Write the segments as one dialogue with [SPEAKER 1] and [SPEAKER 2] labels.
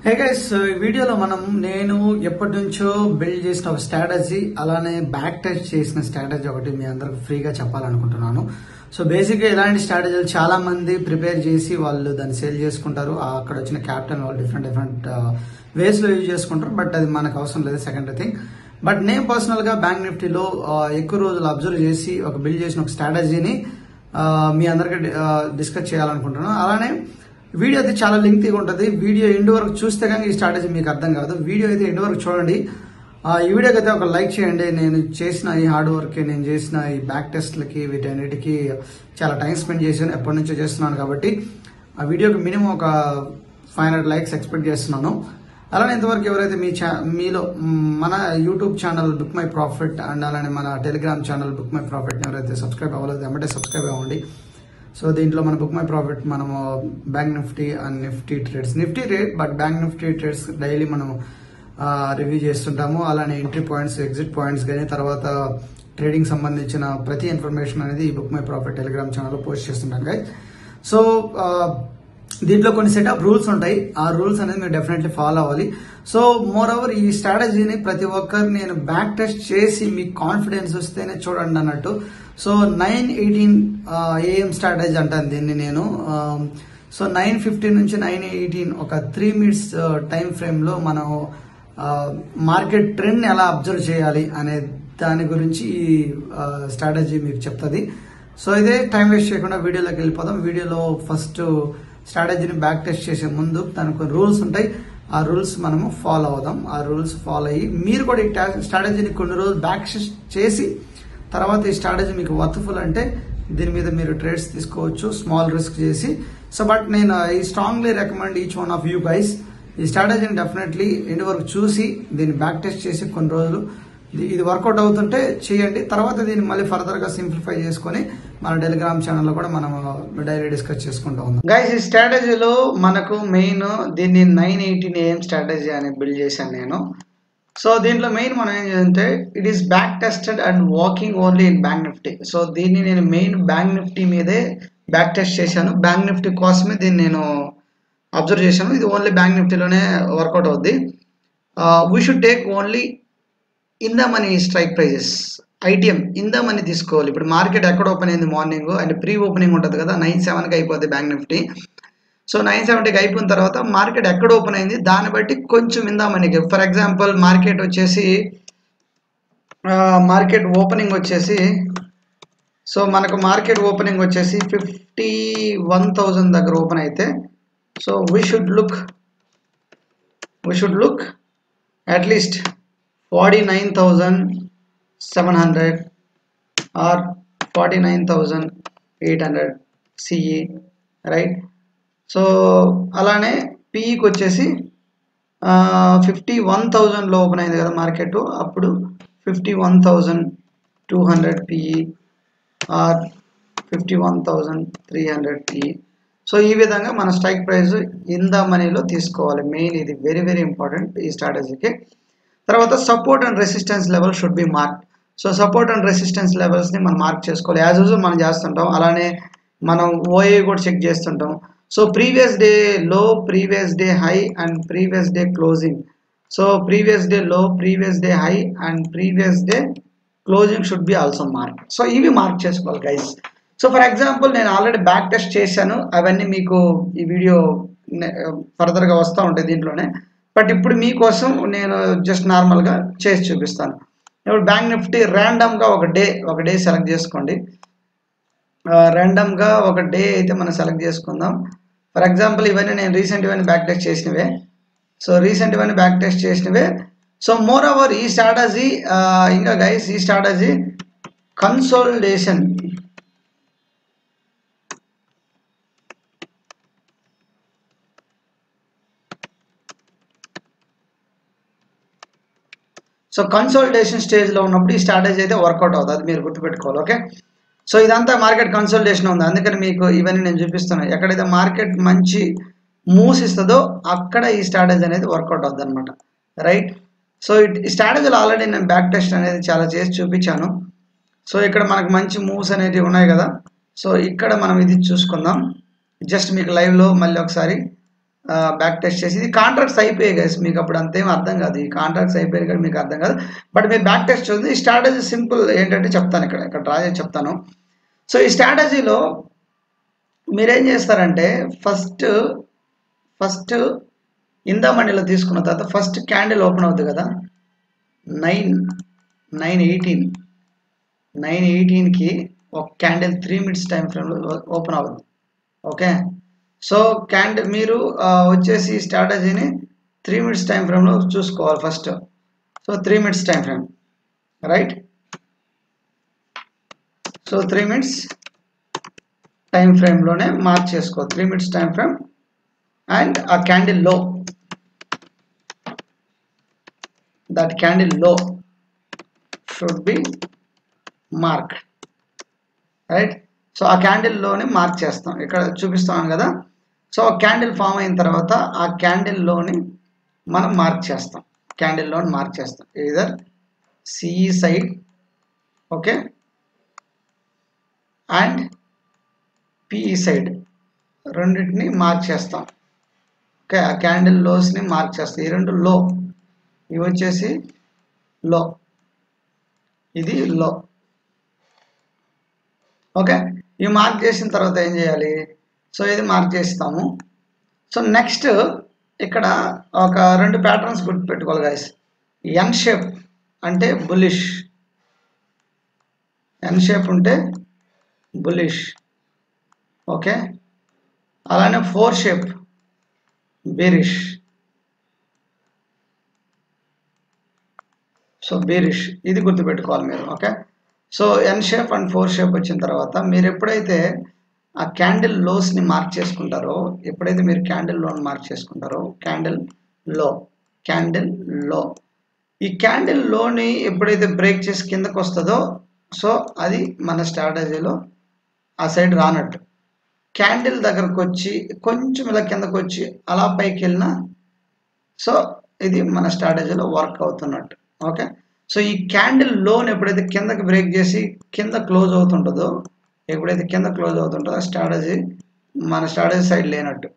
[SPEAKER 1] Hey guys, ఈ వీడియోలో నేను ఎప్పటి నుంచో బిల్డ్ చేసిన ఒక స్ట్రాటజీ, అలానే బ్యాక్ టెస్ట్ చేసిన స్ట్రాటజీ ఒకటి మీ అందరికి ఫ్రీగా చెప్పాలనుకుంటున్నాను. సో బేసిక్గా ఇలాంటి స్ట్రాటజీలు చాలా మంది ప్రిపేర్ చేసి వాళ్ళు దాన్ని సేల్ చేసుకుంటారు. అక్కడ వచ్చిన క్యాపిటల్ వాళ్ళు డిఫరెంట్ వేస్ లో యూజ్ చేసుకుంటారు. బట్ అది మనకు అవసరం లేదు, సెకండరీ థింగ్. బట్ నేను పర్సనల్ గా బ్యాంక్ నిఫ్టీలో ఎక్కువ రోజులు అబ్జర్వ్ చేసి బిల్డ్ చేసిన ఒక స్ట్రాటజీని మీ అందరికి డిస్కస్ చేయాలనుకుంటున్నాను. అలానే వీడియో అయితే చాలా లెంగ్తీగా ఉంటుంది. వీడియో ఎండ్ వరకు చూస్తే కానీ ఈ స్ట్రాటజీ మీకు అర్థం కాదు. వీడియో అయితే ఎండ్ వరకు చూడండి. ఈ వీడియోకి అయితే ఒక లైక్ చేయండి. నేను చేసిన ఈ హార్డ్ వర్క్, నేను చేసిన ఈ బ్యాక్ టెస్ట్లకి వీటన్నిటికీ చాలా టైం స్పెండ్ చేశాను, ఎప్పటి నుంచో చేస్తున్నాను. కాబట్టి ఆ వీడియోకి మినిమం ఒక 500 లైక్స్ ఎక్స్పెక్ట్ చేస్తున్నాను. అలానే ఇంతవరకు ఎవరైతే మీలో మన YouTube channel book my profit and అలానే మన Telegram channel book my profit ఎవరైతే సబ్స్క్రైబ్ అవ్వలేదు వెంబడే సబ్స్క్రైబ్ అవ్వండి. సో దీంట్లో మన బుక్ మై ప్రాఫిట్ మనము bank Nifty and Nifty trades, Nifty rate but bank Nifty trades daily మనం రివ్యూ చేస్తుంటాము. అలానే ఎంట్రీ పాయింట్స్, ఎగ్జిట్ పాయింట్స్ కానీ తర్వాత ట్రేడింగ్ సంబంధించిన ప్రతి ఇన్ఫర్మేషన్ అనేది ఈ బుక్ మై ప్రాఫిట్ టెలిగ్రామ్ ఛానల్లో పోస్ట్ చేస్తుంటాను గైస్. సో దీంట్లో కొన్ని సెట్ ఆఫ్ రూల్స్ ఉంటాయి. ఆ రూల్స్ అనేది మీరు డెఫినెట్లీ ఫాలో అవ్వాలి. సో మోర్ ఓవర్ ఈ స్ట్రాటజీని ప్రతి ఒక్కరు నేను బ్యాక్ టెస్ట్ చేసి మీకు కాన్ఫిడెన్స్ వస్తేనే చూడండి అన్నట్టు. సో 9:18 AM స్ట్రాటజీ అంటాను దీన్ని నేను. సో 9:15 నుంచి 9:18 ఒక 3 minutes టైం ఫ్రేమ్ లో మనం మార్కెట్ ట్రెండ్ ఎలా అబ్జర్వ్ చేయాలి అనే దాని గురించి ఈ స్ట్రాటజీ మీకు చెప్తుంది. సో ఇదే టైం వేస్ట్ చేయకుండా వీడియోలోకి వెళ్ళిపోదాం. వీడియోలో ఫస్ట్ స్ట్రాటజీని బ్యాక్ టెస్ట్ చేసే ముందు దానికి రూల్స్ ఉంటాయి. ఆ రూల్స్ మనము ఫాలో అవుదాం. ఆ రూల్స్ ఫాలో అయ్యి మీరు కూడా ఈ స్ట్రాటజీని కొన్ని రోజులు బ్యాక్ టెస్ట్ చేసి తర్వాత ఈ స్ట్రాటజీ మీకు వర్త్ఫుల్ అంటే దీని మీద మీరు ట్రేడ్స్ తీసుకోవచ్చు, స్మాల్ రిస్క్ చేసి. సో బట్ నేను I strongly recommend each one of you guys ఈ స్ట్రాటజీని డెఫినెట్లీ ఎండ్ వరకు చూసి దీన్ని బ్యాక్ టెస్ట్ చేసి కొన్ని రోజులు ఇది వర్కౌట్ అవుతుంటే చేయండి. తర్వాత దీన్ని మళ్ళీ ఫర్దర్ గా సింప్లిఫై చేసుకుని మన టెలిగ్రామ్ ఛానల్లో కూడా మనం డైలీ డిస్కస్ చేసుకుంటూ ఉన్నాం గైస్. ఈ స్ట్రాటజీలో మనకు మెయిన్ దీన్ని 9:18 AM స్ట్రాటజీ అని బిల్డ్ చేశాను నేను. సో దీంట్లో మెయిన్ మనం ఏం చేయాలంటే it is back tested and walking only in bank Nifty. So దీన్ని నేను మెయిన్ బ్యాంక్ నిఫ్టీ మీదే బ్యాక్ టెస్ట్ చేశాను. బ్యాంక్ నిఫ్టీ కోసమే దీన్ని నేను అబ్జర్వ్ చేశాను. ఇది ఓన్లీ బ్యాంక్ నిఫ్టీలోనే వర్కౌట్ అవుద్ది. We should take only in the money strike prices, ITM in the money తీసుకోవాలి. ఇప్పుడు మార్కెట్ ఎక్కడ ఓపెన్ అయింది మార్నింగ్ అండ్ ప్రీ ఓపెనింగ్ ఉంటుంది కదా, 9:07కి అయిపోద్ది బ్యాంక్ నిఫ్టీ. సో 9:70కి అయిపోయిన తర్వాత మార్కెట్ ఎక్కడ ఓపెన్ అయింది దాన్ని బట్టి కొంచెం ఇందామనికి. ఫర్ ఎగ్జాంపుల్ మార్కెట్ ఓపెనింగ్ వచ్చేసి సో మనకు మార్కెట్ ఓపెనింగ్ వచ్చేసి 51,000 దగ్గర ఓపెన్ అయితే so we should look at least 49,700 or 49,800 CE, right. So అలానే పీఈకి వచ్చేసి 51,000లో ఓపెన్ అయింది కదా మార్కెట్, అప్పుడు 51,200 పీఈ ఆర్ 51,300 పీఈ. సో ఈ విధంగా మన స్ట్రైక్ ప్రైస్ ఇన్ ద మనీలో తీసుకోవాలి. మెయిన్ ఇది వెరీ వెరీ ఇంపార్టెంట్ ఈ స్ట్రాటజీకి. తర్వాత support and resistance level should be mark. So support and resistance లెవెల్స్ని మనం మార్క్ చేసుకోవాలి. యాజ్ యూజువల్ మనం చేస్తుంటాం. అలానే మనం ఓఏ కూడా చెక్ చేస్తుంటాం. So previous day low, previous day high and previous day closing. So previous day low, previous day high and previous day closing should be also mark. So ఇవి mark చేసుకోవాలి guys. So for example నేను already back test చేశాను, అవన్నీ మీకు ఈ video ఫర్దర్గా వస్తూ ఉంటాయి దీంట్లోనే. బట్ ఇప్పుడు మీకోసం నేను జస్ట్ నార్మల్గా చేసి చూపిస్తాను. ఇప్పుడు బ్యాంక్ నిఫ్టీ ర్యాండమ్గా ఒక డే సెలెక్ట్ చేసుకోండి. ర్యాండమ్గా ఒక డే అయితే మనం సెలెక్ట్ చేసుకుందాం. ఫర్ ఎగ్జాంపుల్ ఇవన్నీ నేను రీసెంట్ ఇవన్నీ బ్యాక్ టెస్ట్ చేసినవే. సో మోర్ ఓవర్ ఈ స్ట్రాటజీ ఇంకా గైస్ ఈ స్ట్రాటజీ కన్సోలిడేషన్. సో కన్సోలిడేషన్ స్టేజ్లో ఉన్నప్పుడు ఈ స్ట్రాటజీ అయితే వర్కౌట్ అవుతుంది, అది మీరు గుర్తుపెట్టుకోవాలి. ఓకే. సో ఇదంతా మార్కెట్ కన్సోలిడేషన్ ఉంది, అందుకని మీకు ఇవన్నీ నేను చూపిస్తున్నాను. ఎక్కడైతే మార్కెట్ మంచి మూవ్స్ ఇస్తుందో అక్కడ ఈ స్ట్రాటజీ అనేది వర్కౌట్ అవుతుంది అనమాట, రైట్. సో ఈ స్ట్రాటజీలో ఆల్రెడీ నేను బ్యాక్ టెస్ట్ అనేది చాలా చేసి చూపించాను. సో ఇక్కడ మనకు మంచి మూవ్స్ అనేవి ఉన్నాయి కదా. సో ఇక్కడ మనం ఇది చూసుకుందాం. జస్ట్ మీకు లైవ్లో మళ్ళీ ఒకసారి బ్యాక్ టెస్ట్ చేసి ఇది కాంట్రాక్ట్స్ అయిపోయాయి గైస్, మీకు అప్పుడు అంతేం అర్థం కాదు, ఈ కాంట్రాక్ట్స్ అయిపోయాయి కానీ మీకు అర్థం కాదు. బట్ మీరు బ్యాక్ టెస్ట్ చూడండి. ఈ స్ట్రాటజీ సింపుల్ ఏంటంటే చెప్తాను, ఇక్కడ డ్రా చేసి చెప్తాను. సో ఈ స్ట్రాటజీలో మీరేం చేస్తారంటే ఫస్ట్ ఇందా మనీలో తీసుకున్న తర్వాత ఫస్ట్ క్యాండిల్ ఓపెన్ అవుతుంది కదా, 9:18కి ఒక క్యాండిల్ 3 మినిట్స్ టైం ఫ్రేమ్లో ఓపెన్ అవుతుంది. ఓకే, సో క్యాండిల్ మీరు వచ్చేసి స్ట్రాటజీని 3 మినిట్స్ టైం ఫ్రేమ్లో చూసుకోవాలి first. So 3 minutes time frame, right. So 3 minutes time ఫ్రేమ్లోనే మార్క్ చేసుకో, 3 మినిట్స్ టైం ఫ్రేమ్. అండ్ ఆ candle low, that candle low should be marked, right. So ఆ క్యాండిల్ లోని మార్క్ చేస్తాం, ఇక్కడ చూపిస్తాను కదా. సో క్యాండిల్ ఫామ్ అయిన తర్వాత ఆ క్యాండిల్ లోని మనం మార్క్ చేస్తాం, క్యాండిల్ లోని మార్క్ చేస్తాం either CE side, okay, and PE side, రెండింటిని మార్క్ చేస్తాం. ఓకే, ఆ క్యాండిల్ లోస్ని మార్క్ చేస్తాం. ఈ రెండు లో, ఇవి వచ్చేసి లో, ఇది లో. ఓకే, ఇవి మార్క్ చేసిన తర్వాత ఏం చేయాలి, సో ఇది మార్క్ చేస్తాము. సో నెక్స్ట్ ఇక్కడ ఒక రెండు ప్యాటర్న్స్ గుర్తుపెట్టుకోవాలి గైస్. ఎన్ షేప్ అంటే బులిష్, ఎన్ షేప్ ఉంటే బులిష్, ఓకే. అలానే 4 షేప్ బేరిష్. సో బేరిష్ ఇది గుర్తుపెట్టుకోవాలి మీరు, okay. So N shape and 4 shape వచ్చిన తర్వాత మీరు ఎప్పుడైతే ఆ క్యాండిల్ లోస్ని మార్క్ చేసుకుంటారో, ఎప్పుడైతే మీరు క్యాండిల్ లోని మార్క్ చేసుకుంటారో, క్యాండిల్ లో ఈ క్యాండిల్ లోని ఎప్పుడైతే బ్రేక్ చేసి కిందకు వస్తుందో, సో అది మన స్ట్రాటజీలో ఆ సైడ్ రానట్టు. క్యాండిల్ దగ్గరకు వచ్చి కొంచెం ఇలా కిందకు వచ్చి అలా పైకి వెళ్ళినా, సో ఇది మన స్ట్రాటజీలో వర్క్ అవుతున్నట్టు, ఓకే. సో ఈ క్యాండిల్ లోన్ ఎప్పుడైతే కిందకి బ్రేక్ చేసి కింద క్లోజ్ అవుతుంటుందో, ఎప్పుడైతే కింద క్లోజ్ అవుతుంటుందో స్ట్రాటజీ మన స్ట్రాటజీ సైడ్ లేనట్టు.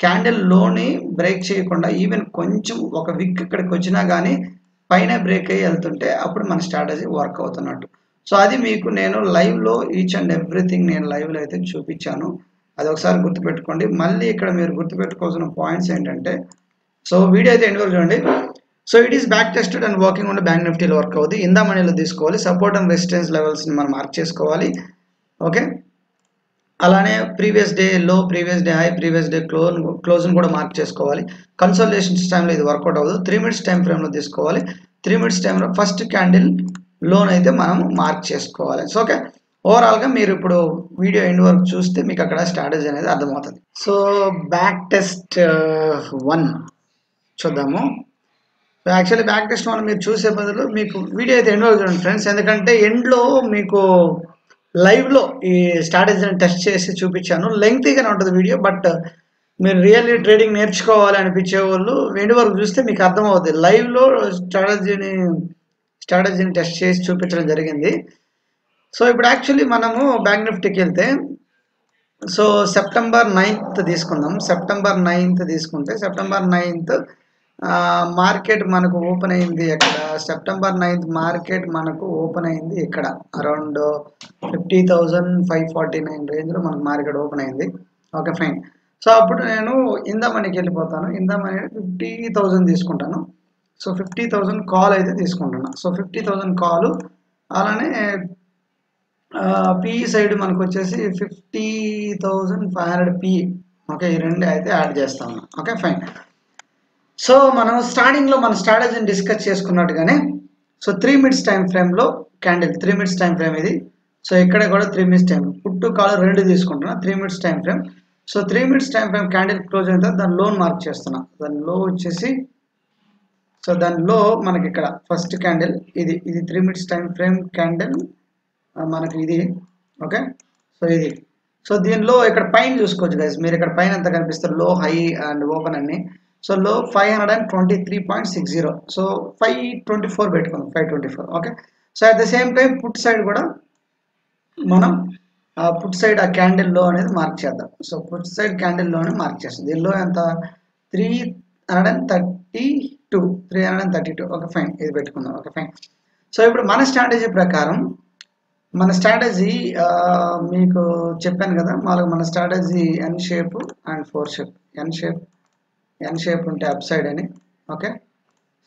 [SPEAKER 1] క్యాండిల్ లోని బ్రేక్ చేయకుండా ఈవెన్ కొంచెం ఒక విక్ ఇక్కడికి వచ్చినా కానీ పైన బ్రేక్ అయ్యి వెళ్తుంటే అప్పుడు మన స్ట్రాటజీ వర్క్ అవుతున్నట్టు. సో అది మీకు నేను లైవ్లో ఈచ్ అండ్ ఎవ్రీథింగ్ నేను లైవ్లో అయితే చూపించాను, అది ఒకసారి గుర్తుపెట్టుకోండి. మళ్ళీ ఇక్కడ మీరు గుర్తుపెట్టుకోవాల్సిన పాయింట్స్ ఏంటంటే, సో వీడియో అయితే ఎండ్ వరకు చూడండి. So it is back tested and working ఉన్న బ్యాంక్ నిఫ్టీలో వర్క్ అవుతుంది. ఇందా మనీలో తీసుకోవాలి, సపోర్ట్ అండ్ రెసిస్టెన్స్ లెవెల్స్ని మనం మార్క్ చేసుకోవాలి, ఓకే. అలానే previous day low, previous day high, previous day క్లోజ్ని కూడా మార్క్ చేసుకోవాలి. కన్సల్టేషన్స్ టైంలో ఇది వర్కౌట్ అవ్వదు, 3 మినిట్స్ టైం ఫ్రేమ్లో తీసుకోవాలి. 3 మినిట్స్ టైంలో ఫస్ట్ క్యాండిల్ లోన్ అయితే మనం మార్క్ చేసుకోవాలి. సో ఓకే, ఓవరాల్గా మీరు ఇప్పుడు వీడియో ఎండ్ వరకు చూస్తే మీకు అక్కడ స్ట్రాటజీ అనేది అర్థమవుతుంది. సో బ్యాక్ టెస్ట్ 1 చూద్దాము. యాక్చువల్లీ బ్యాక్ టెస్ట్ 1 మీరు చూసే బదులు మీకు వీడియో అయితే ఎండ్ వరకు చూడండి ఫ్రెండ్స్, ఎందుకంటే ఎండ్లో మీకు లైవ్లో ఈ స్ట్రాటజీని టెస్ట్ చేసి చూపించాను. లెంగ్తీగానే ఉంటుంది వీడియో, బట్ మీరు రియల్లీ ట్రేడింగ్ నేర్చుకోవాలి అనిపించే వాళ్ళు ఎండ్ వరకు చూస్తే మీకు అర్థమవుతుంది. లైవ్లో స్ట్రాటజీని టెస్ట్ చేసి చూపించడం జరిగింది. సో ఇప్పుడు యాక్చువల్లీ మనము బ్యాంక్ నిఫ్టీకి వెళ్తే, సో September 9th తీసుకుందాం. September 9th తీసుకుంటే September 9th మార్కెట్ మనకు ఓపెన్ అయింది ఎక్కడ, September 9th మార్కెట్ మనకు ఓపెన్ అయింది ఇక్కడ అరౌండ్ 50,549 రేంజ్లో మనకు మార్కెట్ ఓపెన్ అయింది, ఓకే ఫైన్. సో అప్పుడు నేను ఇందా మనీకి వెళ్ళిపోతాను, ఇందా మనీ 50,000 తీసుకుంటాను. సో 50,000 కాల్ అయితే తీసుకుంటున్నాను. సో 50,000 కాలు, అలానే పిఈ సైడ్ మనకు వచ్చేసి 50,500 పిఈ, ఓకే. ఈ రెండు అయితే యాడ్ చేస్తాను, ఓకే ఫైన్. సో మనం స్టార్టింగ్లో మన స్ట్రాటజీని డిస్కస్ చేసుకున్నట్టుగానే, సో 3 మినిట్స్ టైం ఫ్రేమ్లో క్యాండిల్, 3 మినిట్స్ టైం ఫ్రేమ్ ఇది. సో ఇక్కడ కూడా 3 మినిట్స్ టైం, పుట్టు కాల్ రెండు తీసుకుంటున్నా, 3 minutes time frame. So 3 minutes time frame candle close అయిన తర్వాత దాని లోన్ మార్క్ చేస్తున్నా, దాని లో వచ్చేసి, సో దానిలో మనకి ఇక్కడ ఫస్ట్ క్యాండిల్ ఇది 3 మినిట్స్ టైం ఫ్రేమ్ క్యాండిల్ మనకి ఇది, ఓకే. సో ఇది, సో దీనిలో ఇక్కడ పైన చూసుకోవచ్చు గైస్, మీరు ఇక్కడ పైన ఎంత కనిపిస్తారు, లో, హై అండ్ ఓపెన్ అన్ని. సో లో 523.60, సో 524 పెట్టుకుందాం, 524, okay. So at the same time put side కూడా మనం పుట్ సైడ్ ఆ క్యాండిల్ లో అనేది మార్క్ చేద్దాం. సో పుట్ సైడ్ క్యాండిల్ లోనే మార్క్ చేస్తాం. దీనిలో ఎంత 332 ఓకే ఫైన్, ఇది పెట్టుకుందాం. Okay fine. సో ఇప్పుడు మన స్ట్రాటజీ ప్రకారం మన స్ట్రాటజీ మీకు చెప్పాను కదా, మన strategy N shape and 4 shape. N shape ఉంటే అప్ సైడ్ అని. ఓకే,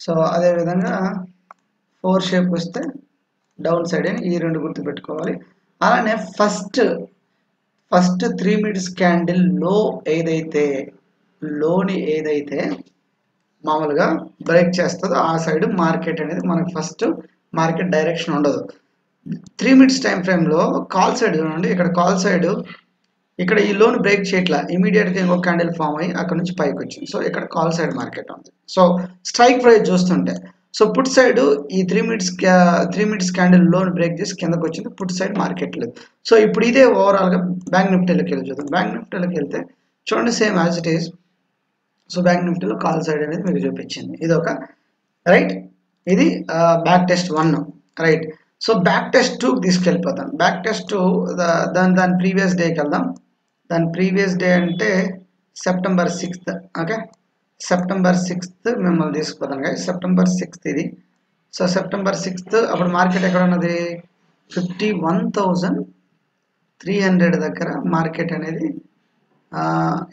[SPEAKER 1] సో అదేవిధంగా 4 షేప్ వస్తే డౌన్ సైడ్ అని, ఈ రెండు గుర్తు పెట్టుకోవాలి. అలానే ఫస్ట్ 3 మినిట్స్ క్యాండిల్ లోని ఏదైతే మామూలుగా బ్రేక్ చేస్తుందో ఆ సైడ్ మార్కెట్ అనేది మనకు ఫస్ట్ మార్కెట్ డైరెక్షన్ ఉండదు. 3 మినిట్స్ టైం ఫ్రేమ్లో కాల్ సైడ్ చూడండి, ఇక్కడ కాల్ సైడ్ ఇక్కడ ఈ లోన్ బ్రేక్ చేయట్లా, ఇమీడియట్గా ఇంకొక క్యాండిల్ ఫామ్ అయ్యి అక్కడ నుంచి పైకి వచ్చింది. సో ఇక్కడ కాల్ సైడ్ మార్కెట్ ఉంది. సో స్ట్రైక్ ప్రైస్ చూస్తుంటే, సో పుట్ సైడ్ ఈ 3 మినిట్స్ క్యాండిల్ లోన్ బ్రేక్ చేసి కిందకు వచ్చింది, పుట్ సైడ్ మార్కెట్ లేదు. సో ఇప్పుడు ఇదే ఓవరాల్గా బ్యాంక్ నిఫ్టీలోకి వెళ్ళి చూద్దాం. బ్యాంక్ నిఫ్టీలోకి వెళ్తే చూడండి, same as it is. So bank నిఫ్టీలో కాల్ సైడ్ అనేది మీకు చూపించింది, ఇది ఒక రైట్. ఇది back test 1 right. So back test 2 తీసుకెళ్ళిపోతాం. బ్యాక్ టెస్ట్ 2 దాని ప్రీవియస్ డేకి వెళ్దాం. దాని ప్రీవియస్ డే అంటే September 6th. Okay, September 6th మిమ్మల్ని తీసుకుపోతాం కదా, సెప్టెంబర్ 6th ఇది. సో సెప్టెంబర్ 6th అప్పుడు మార్కెట్ ఎక్కడ ఉన్నది, 51,300 దగ్గర మార్కెట్ అనేది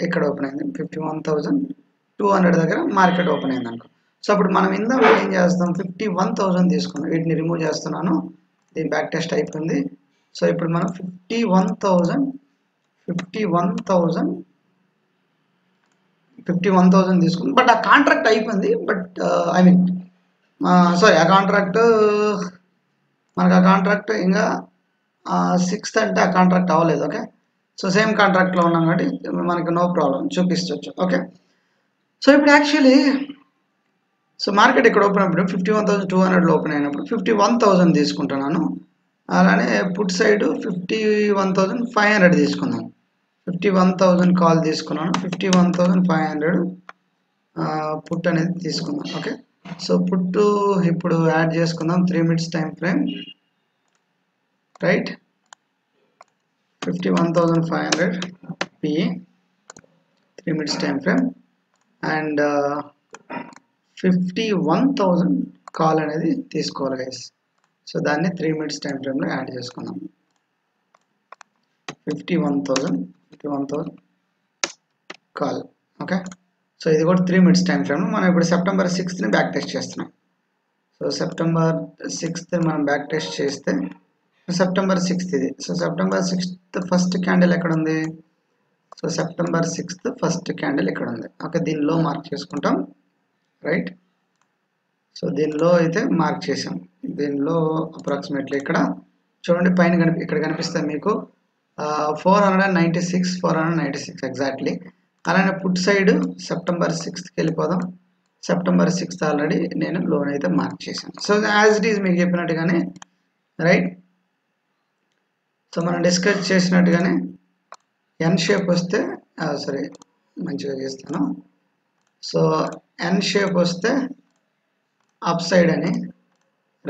[SPEAKER 1] ఇక్కడ ఓపెన్ అయింది. 51,200 దగ్గర మార్కెట్ ఓపెన్ అయింది అనుకో. సో అప్పుడు మనం ఇందాక ఏం చేస్తాం, 51,000 తీసుకున్నాం. వీటిని రిమూవ్ చేస్తున్నాను, దీని బ్యాక్ టెస్ట్ అయిపోయింది. సో ఇప్పుడు మనం 51,000 తీసుకున్నాం. బట్ ఆ కాంట్రాక్ట్ అయిపోయింది. బట్ ఐ మీన్ సారీ, ఆ కాంట్రాక్ట్ ఇంకా 6th అంటే ఆ కాంట్రాక్ట్ అవ్వలేదు. ఓకే, సో సేమ్ కాంట్రాక్ట్లో ఉన్నాం కాబట్టి మనకి నో ప్రాబ్లం, చూపించవచ్చు. ఓకే, సో ఇప్పుడు యాక్చువల్లీ సో మార్కెట్ ఇక్కడ ఓపెన్ అయినప్పుడు 51,200లో ఓపెన్ అయినప్పుడు 51,000 తీసుకుంటున్నాను. అలానే పుట్ సైడ్ 51,500 తీసుకున్నాను. 51,000 కాల్ తీసుకున్నాను, 51,500 పుట్ అనేది తీసుకున్నాను. ఓకే, సో పుట్ ఇప్పుడు యాడ్ చేసుకుందాం. 3 minutes time frame right, 51,500 PE 3 minutes time frame and 51,000 call అనేది తీసుకోవాలి గైస్. సో దాన్ని 3 మినిట్స్ టైం ఫ్రేమ్లో యాడ్ చేసుకుందాం. 51,000 కాల్. ఓకే, సో ఇది కూడా 3 మినిట్స్ టైం ఫ్రేమ్. మనం ఇప్పుడు సెప్టెంబర్ 6th బ్యాక్ టెస్ట్ చేస్తున్నాం. సో సెప్టెంబర్ 6th మనం బ్యాక్ టెస్ట్ చేస్తే సెప్టెంబర్ 6th ఇది. So September 6th first candle ఎక్కడ ఉంది, so September 6th first candle ఇక్కడ ఉంది. ఓకే, దీనిలో మార్క్ చేసుకుంటాం రైట్. సో దీనిలో అయితే మార్క్ చేసాం. దీనిలో అప్రాక్సిమేట్లీ ఇక్కడ చూడండి, పైన ఇక్కడ కనిపిస్తుంది మీకు 496 ఎగ్జాక్ట్లీ. అలానే పుట్ సైడ్ సెప్టెంబర్ 6th వెళ్ళిపోదాం. సెప్టెంబర్ 6th ఆల్రెడీ నేను లోన్ అయితే మార్క్ చేశాను. సో యాజ్ ఇట్ ఈజ్ మీకు చెప్పినట్టుగానే రైట్. సో మనం డిస్కస్ చేసినట్టుగానే ఎన్ షేప్ వస్తే సరే మంచిగా చేస్తాను. సో ఎన్ షేప్ వస్తే అప్ సైడ్ అని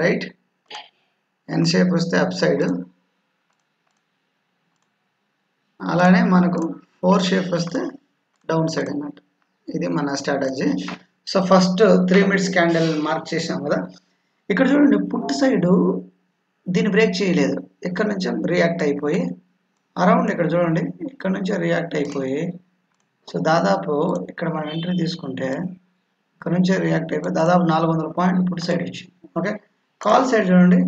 [SPEAKER 1] రైట్, ఎన్ షేప్ వస్తే అప్ సైడ్. అలానే మనకు 4 షేప్ వస్తే డౌన్ సైడ్ అన్నట్టు. ఇది మన strategy. So first 3 minutes candle mark చేసాం కదా. ఇక్కడ చూడండి, పుట్ సైడ్ దీన్ని బ్రేక్ చేయలేదు, ఇక్కడ నుంచి రియాక్ట్ అయిపోయి అరౌండ్ ఇక్కడ చూడండి, ఇక్కడ నుంచి రియాక్ట్ అయిపోయి సో దాదాపు ఇక్కడ మనం ఎంట్రీ తీసుకుంటే ఇక్కడ నుంచి రియాక్ట్ అయిపోయి దాదాపు 400 పాయింట్లు పుట్ సైడ్ వచ్చింది. ఓకే, కాల్ సైడ్ చూడండి,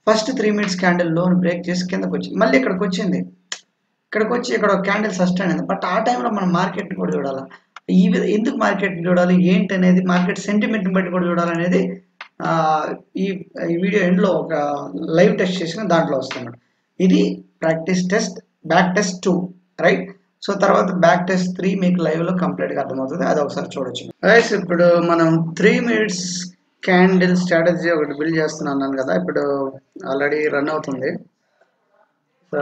[SPEAKER 1] first 3 minutes candle loan break చేసి కిందకు వచ్చింది, మళ్ళీ ఇక్కడికి వచ్చింది. ఇక్కడికి వచ్చి ఇక్కడ ఒక క్యాండిల్ సస్టైన్ అయింది. బట్ ఆ టైంలో మనం మార్కెట్ని కూడా చూడాలి. ఎందుకు మార్కెట్ని చూడాలి ఏంటి అనేది, మార్కెట్ సెంటిమెంట్ని బట్టి కూడా చూడాలనేది ఈ వీడియో ఎండ్లో ఒక లైవ్ టెస్ట్ చేసిన దాంట్లో వస్తున్నాడు. ఇది practice test, back test 2 right. So తర్వాత బ్యాక్ టెస్ట్ 3 మీకు లైవ్లో కంప్లీట్గా అర్థమవుతుంది, అది ఒకసారి చూడొచ్చు. రైట్, ఇప్పుడు మనం 3 మినిట్స్ క్యాండిల్ స్ట్రాటజీ ఒకటి బిల్డ్ చేస్తున్నాను కదా. ఇప్పుడు ఆల్రెడీ రన్ అవుతుంది. సో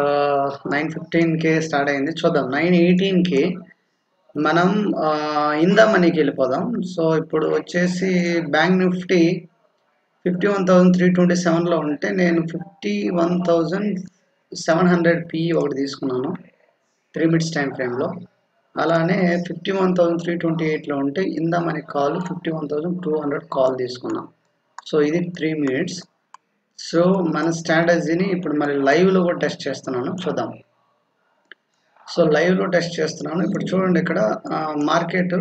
[SPEAKER 1] 9:15కి స్టార్ట్ అయింది. చూద్దాం 9:18కి మనం ఇన్ ద మనీకి వెళ్ళిపోదాం. సో ఇప్పుడు వచ్చేసి బ్యాంక్ నిఫ్టీ 51,327లో ఉంటే నేను 51,700 PE ఒకటి తీసుకున్నాను 3 మినిట్స్ టైం ఫ్రేమ్లో. అలానే 51,328లో ఉంటే ఇంద మనకి కాల్ 51,200 కాల్ తీసుకున్నాం. సో ఇది 3 మినిట్స్. సో మన స్ట్రాటజీని ఇప్పుడు మరి లైవ్లో కూడా టెస్ట్ చేస్తున్నాను, చూద్దాం. సో లైవ్లో టెస్ట్ చేస్తున్నాను. ఇప్పుడు చూడండి, ఇక్కడ మార్కెట్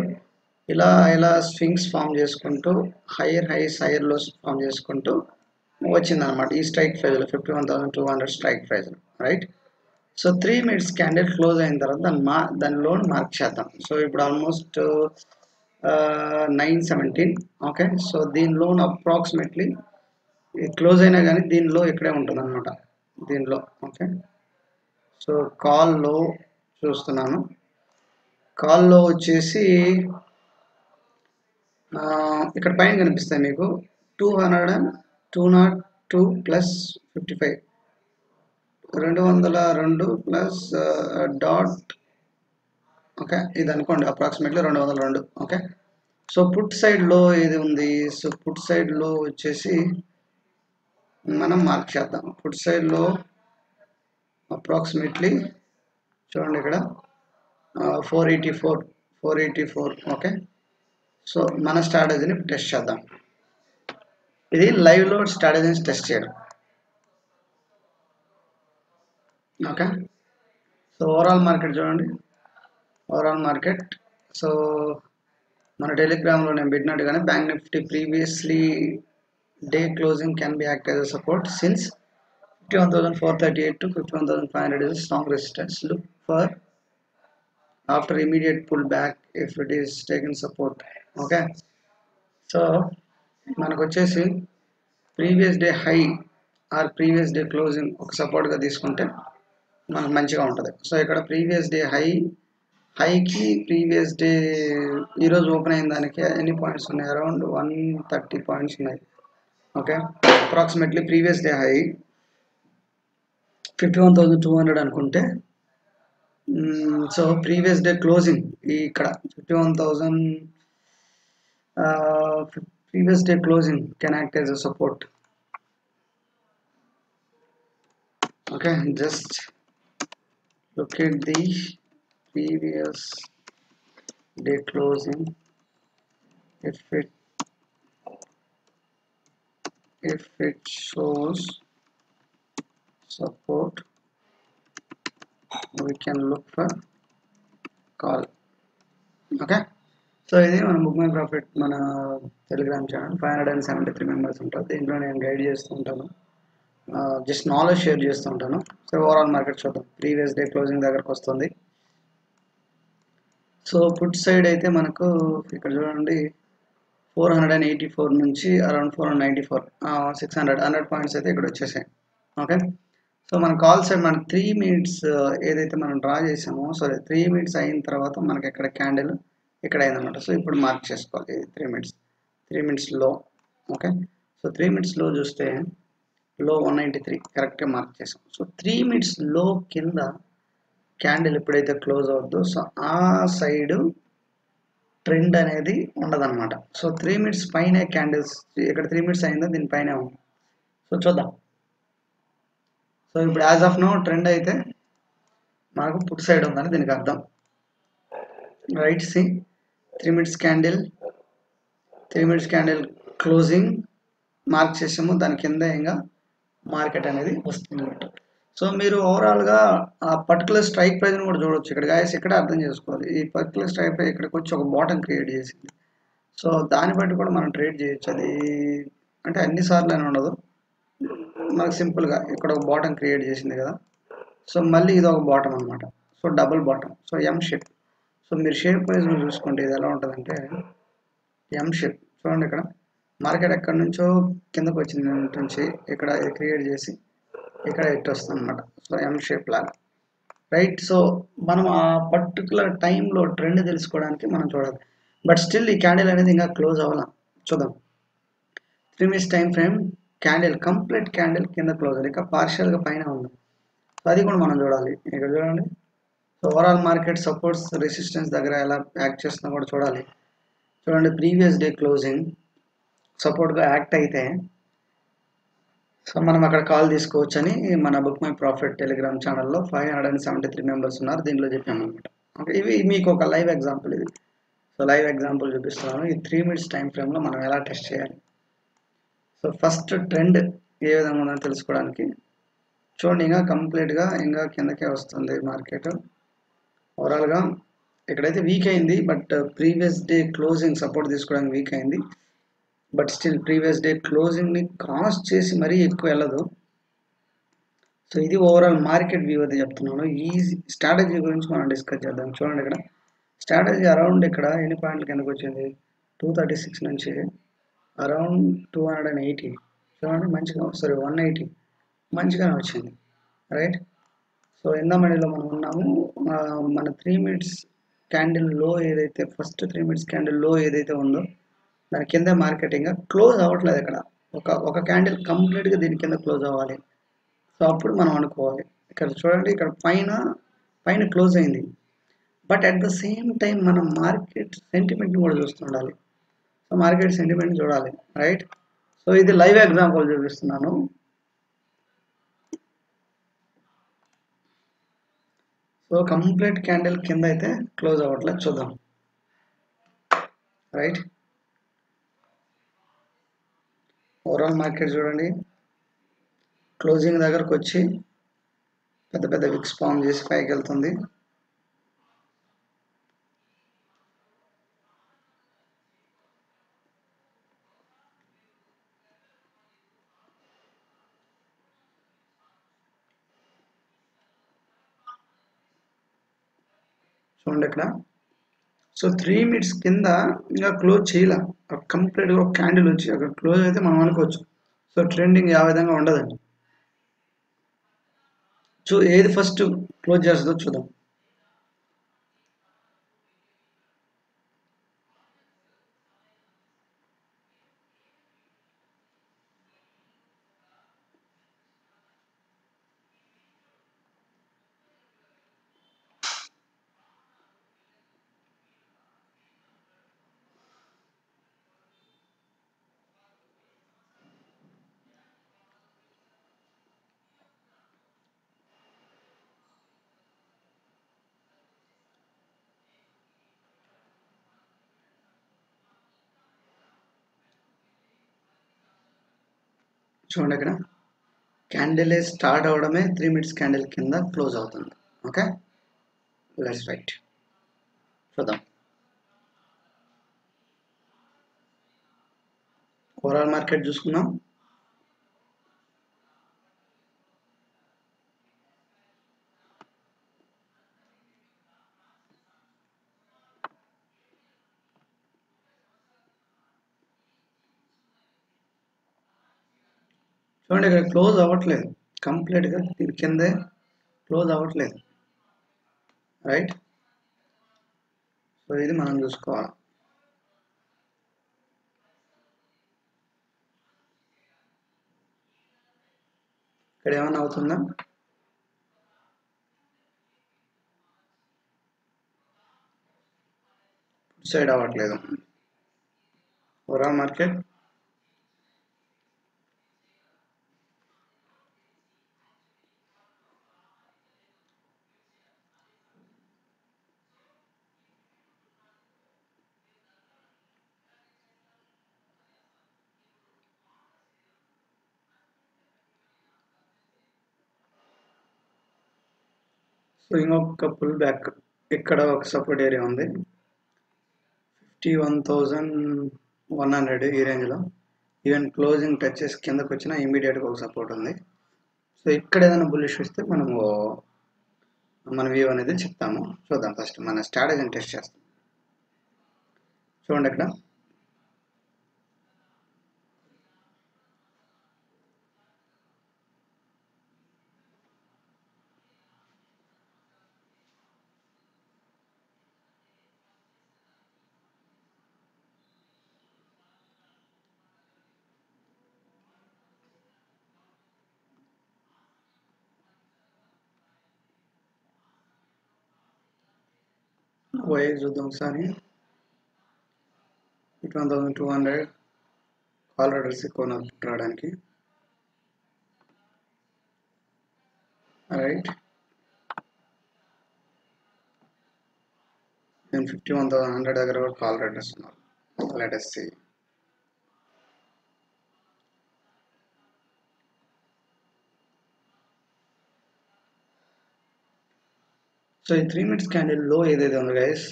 [SPEAKER 1] ఇలా ఇలా స్వింగ్స్ ఫామ్ చేసుకుంటూ హైయర్ లోస్ ఫామ్ చేసుకుంటూ వచ్చిందనమాట ఈ స్ట్రైక్ ప్రైజ్లో 51,200 strike price, right. So 3 minutes candle close అయిన తర్వాత దాని లోన్ మార్క్ చేద్దాం. సో ఇప్పుడు ఆల్మోస్ట్ 9:17. ఓకే, సో దీని లోన్ అప్రాక్సిమేట్లీ క్లోజ్ అయినా కానీ దీనిలో ఇక్కడే ఉంటుంది అనమాట, దీనిలో. ఓకే, సో కాల్లో చూస్తున్నాను. కాల్లో వచ్చేసి ఇక్కడ పైన కనిపిస్తాయి మీకు 202 ప్లస్ 55, 202 ప్లస్ డాట్. ఓకే, ఇది అనుకోండి అప్రాక్సిమేట్లీ 202. ఓకే, సో పుట్ సైడ్లో ఏది ఉంది? సో పుట్ సైడ్లో వచ్చేసి మనం మార్క్ చేద్దాం. పుట్ సైడ్లో అప్రాక్సిమేట్లీ చూడండి ఇక్కడ 484. ఓకే, సో మన స్ట్రాటజీని టెస్ట్ చేద్దాం. ఇది లైవ్లో స్ట్రాటజీని టెస్ట్ చేయడం. ఓకే, సో ఓవరాల్ మార్కెట్ చూడండి, ఓవరాల్ మార్కెట్. సో మన టెలిగ్రామ్లో నేను పెట్టినట్టుగానే bank Nifty previously day closing can be act as a support since 51,438 to 51,500 is a strong resistance. Look for after immediate pullback if it is taken support. Okay, so మనకు వచ్చేసి previous day high or previous day closing ఒక సపోర్ట్గా తీసుకుంటే మనకు మంచిగా ఉంటుంది. So ఇక్కడ previous day హైకి ప్రీవియస్ డే ఈరోజు ఓపెన్ అయిన దానికి ఎన్ని పాయింట్స్ ఉన్నాయి? అరౌండ్ 130 పాయింట్స్ ఉన్నాయి. Okay, approximately previous day high 51,200 అనుకుంటే, సో ప్రీవియస్ డే క్లోజింగ్ ఇక్కడ 51,000 previous day closing can act as a support. Okay, just look at the previous day closing. If it shows support, we can look for call. Okay, so ఇది మన book my profit మన Telegram channel. 573 members ఉంటారు. దీంట్లో నేను guide చేస్తూ ఉంటాను, just knowledge share చేస్తూ ఉంటాను. సో ఓవరాల్ మార్కెట్ చూద్దాం. ప్రీవియస్ డే క్లోజింగ్ దగ్గరకు వస్తుంది. సో పుట్ సైడ్ అయితే మనకు ఇక్కడ చూడండి 484 నుంచి అరౌండ్ 494, 600 పాయింట్స్ అయితే ఇక్కడ వచ్చేసాయి. ఓకే, సో మన కాల్ సైడ్ మన 3 మినిట్స్ ఏదైతే మనం డ్రా చేసామో, సో 3 మినిట్స్ అయిన తర్వాత మనకి ఇక్కడ క్యాండిల్ ఇక్కడ అయిందన్నమాట. సో ఇప్పుడు మార్క్ చేసుకోవాలి 3 మినిట్స్ లో. ఓకే, సో 3 మినిట్స్ లో చూస్తే లో 193 కరెక్ట్గా మార్క్ చేసాం. సో 3 మినిట్స్ లో కింద క్యాండిల్ ఎప్పుడైతే క్లోజ్ అవుద్దో సో ఆ సైడ్ ట్రెండ్ అనేది ఉండదన్నమాట. సో 3 మినిట్స్ పైన క్యాండిల్స్ ఇక్కడ 3 మినిట్స్ అయిందో దీనిపైన ఉంది. సో చూద్దాం. సో ఇప్పుడు యాజ్ ఆఫ్ నో ట్రెండ్ అయితే మనకు పుట్ సైడ్ ఉందని దీనికి అర్థం, right. See 3 minutes candle closing mark చేసాము, దాని కింద ఇంకా మార్కెట్ అనేది వస్తుంది అన్నమాట. సో మీరు ఓవరాల్గా ఆ పర్టికులర్ స్ట్రైక్ ప్రైజ్ని కూడా చూడవచ్చు. ఇక్కడ గాయస్ ఇక్కడ అర్థం చేసుకోవాలి, ఈ పర్టికులర్ స్ట్రైక్ ప్రైజ్ ఇక్కడికి వచ్చి ఒక బాటమ్ క్రియేట్ చేసింది. సో దాన్ని బట్టి కూడా మనం ట్రేడ్ చేయొచ్చు. అది అంటే అన్నిసార్లు అని ఉండదు, మనకు సింపుల్గా ఇక్కడ ఒక బాటమ్ క్రియేట్ చేసింది కదా, సో మళ్ళీ ఇది ఒక బాటమ్ అనమాట. సో డబుల్ బాటమ్, సో ఎం షేప్. సో మీరు షేప్ వైజ్ చూసుకుంటే ఇది ఎలా ఉంటుందంటే ఎం షేప్. చూడండి ఇక్కడ మార్కెట్ ఎక్కడి నుంచో కిందకు వచ్చింది నుంచి ఇక్కడ క్రియేట్ చేసి ఇక్కడ ఎట్ వస్తుంది అనమాట. సో ఎం షేప్ లాగా, రైట్. సో మనం ఆ పర్టికులర్ టైంలో ట్రెండ్ తెలుసుకోవడానికి మనం చూడాలి. బట్ స్టిల్ ఈ క్యాండిల్ అనేది ఇంకా క్లోజ్ అవ్వాల, చూద్దాం. 3 minutes time frame candle complete candle కింద క్లోజ్ అయ్యి ఇంకా పార్షియల్గా పైన ఉంది. సో అది కూడా మనం చూడాలి. ఇక్కడ చూడండి, so overall market supports resistance దగ్గర ఎలా యాక్ట్ చేస్తుందో కూడా చూడాలి. చూడండి, ప్రీవియస్ డే క్లోజింగ్ సపోర్ట్గా యాక్ట్ అయితే సో మనం అక్కడ కాల్ తీసుకోవచ్చు అని మన బుక్ మై ప్రాఫిట్ టెలిగ్రామ్ ఛానల్లో 573 మెంబర్స్ ఉన్నారు, దీంట్లో చెప్పాము అనమాట. ఓకే, ఇవి మీకు ఒక లైవ్ ఎగ్జాంపుల్ ఇది. సో లైవ్ ఎగ్జాంపుల్ చూపిస్తున్నాను. ఈ 3 మినిట్స్ టైం ఫ్రేమ్లో మనం ఎలా టెస్ట్ చేయాలి. సో ఫస్ట్ ట్రెండ్ ఏ విధంగా ఉందో తెలుసుకోవడానికి చూడండి, ఇంకా కంప్లీట్గా ఇంకా కిందకే వస్తుంది మార్కెట్. ఓవరాల్గా ఇక్కడైతే వీక్ అయింది, but previous day closing support తీసుకోవడానికి వీక్ అయింది. బట్ స్టిల్ ప్రీవియస్ డే క్లోజింగ్ని క్రాస్ చేసి మరీ ఎక్కువ వెళ్ళదు. సో ఇది ఓవరాల్ మార్కెట్ వ్యూ అయితే చెప్తున్నాను. ఈ స్ట్రాటజీ గురించి మనం డిస్కస్ చేద్దాం. చూడండి, ఇక్కడ స్ట్రాటజీ అరౌండ్ ఇక్కడ ఎన్ని పాయింట్ల కిందకు వచ్చింది, 236 నుంచి అరౌండ్ 280. చూడండి మంచిగా, సారీ 180 మంచిగానే వచ్చింది, రైట్. సో ఎంత మనీలో మనం ఉన్నాము. మన 3 మినిట్స్ క్యాండిల్ లో ఏదైతే ఫస్ట్ 3 మినిట్స్ క్యాండిల్ లో ఏదైతే ఉందో దాని కింద మార్కెటింగ్ క్లోజ్ అవ్వట్లేదు. ఇక్కడ ఒక క్యాండిల్ కంప్లీట్గా దీని కింద క్లోజ్ అవ్వాలి. సో అప్పుడు మనం అనుకోవాలి. ఇక్కడ చూడండి, ఇక్కడ పైన క్లోజ్ అయింది, but at the same time మనం మార్కెట్ సెంటిమెంట్ని కూడా చూస్తుండాలి. సో మార్కెట్ సెంటిమెంట్ చూడాలి, రైట్. సో ఇది లైవ్ ఎగ్జాంపుల్ చూపిస్తున్నాను. సో కంప్లీట్ క్యాండిల్ కింద అయితే క్లోజ్ అవ్వట్లేదు, చూద్దాం, రైట్. ఓవరాల్ మార్కెట్ చూడండి, క్లోజింగ్ దగ్గరకు వచ్చి పెద్ద పెద్ద విక్స్ ఫామ్ చేసి పైకి వెళ్తుంది. చూడండి ఇక్కడ. సో 3 మినిట్స్ కింద ఇంకా క్లోజ్ చేయాల, కంప్లీట్గా ఒక క్యాండిల్ వచ్చి అక్కడ క్లోజ్ అయితే మనం అనుకోవచ్చు. సో ట్రెండింగ్ ఆ విధంగా ఉండదండి. ఏది ఫస్ట్ క్లోజ్ చేస్తుందో చూద్దాం. చూడండి, ఇక్కడ క్యాండిల్ స్టార్ట్ అవడమే 3 మినిట్స్ క్యాండిల్ కింద క్లోజ్ అవుతుంది. ఓకే, లెట్స్ రైట్ చూద్దాం. ఓవరాల్ మార్కెట్ చూసుకుందాం. చూడండి, ఇక్కడ క్లోజ్ అవ్వట్లేదు, కంప్లీట్గా దీని కిందే క్లోజ్ అవ్వట్లేదు, రైట్. సో ఇది మనం చూసుకోవాలి. ఇక్కడ ఏమైనా అవుతుందా, సైడ్ అవ్వట్లేదు ఓవరాల్ మార్కెట్. సో ఇంకొక పుల్ బ్యాక్, ఇక్కడ ఒక సపోర్ట్ ఏరియా ఉంది 51,100 ఈ రేంజ్లో. ఈవెన్ క్లోజింగ్ టచ్ చేసి కిందకు వచ్చినా ఇమీడియట్గా ఒక సపోర్ట్ ఉంది. సో ఇక్కడ ఏదైనా బుల్లిష్ వస్తే మనము మన వ్యూ అనేది చెప్తాము. చూద్దాం, ఫస్ట్ మన స్ట్రాటజీని టెస్ట్ చేస్తాం. చూడండి, ఇక్కడ ఓఏ చూద్దాం ఒకసారి. 1,200 కాల్ ఆర్డర్స్ ఎక్కువ రావడానికి, రైట్. నేను 51,100 దగ్గర కూడా కాల్ రేట్ ఇస్తున్నారు. Let us see. సో ఈ 3 మినిట్స్ క్యాండిల్ లో ఏదైతే ఉంది గైస్,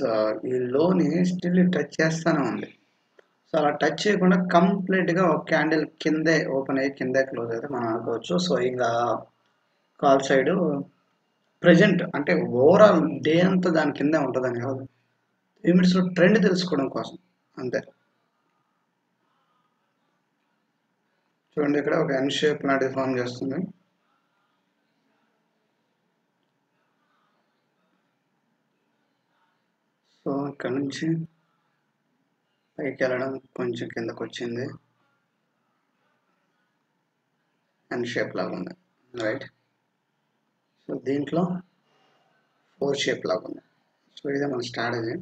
[SPEAKER 1] ఈ లోని స్టిల్ టచ్ చేస్తానే ఉంది. సో అలా టచ్ చేయకుండా కంప్లీట్గా ఒక క్యాండిల్ కిందే ఓపెన్ అయ్యి కిందే క్లోజ్ అయితే మనం అనుకోవచ్చు. సో ఇంకా కాల్ సైడ్ ప్రజెంట్ అంటే ఓవరాల్ డే అంతా దాని కిందే ఉంటుందని కాదు, 3 మినిట్స్లో ట్రెండ్ తెలుసుకోవడం కోసం అంతే. చూడండి ఇక్కడ ఒక ఎన్ షేప్ లాంటిది ఫామ్ చేస్తుంది. సో ఇక్కడ నుంచి పైకి వెళ్ళడం కొంచెం కిందకు వచ్చింది, ఎన్ షేప్ లాగా ఉంది, రైట్. సో దీంట్లో 4 షేప్ లాగా ఉంది. సో ఇదే మన స్ట్రాటజీ.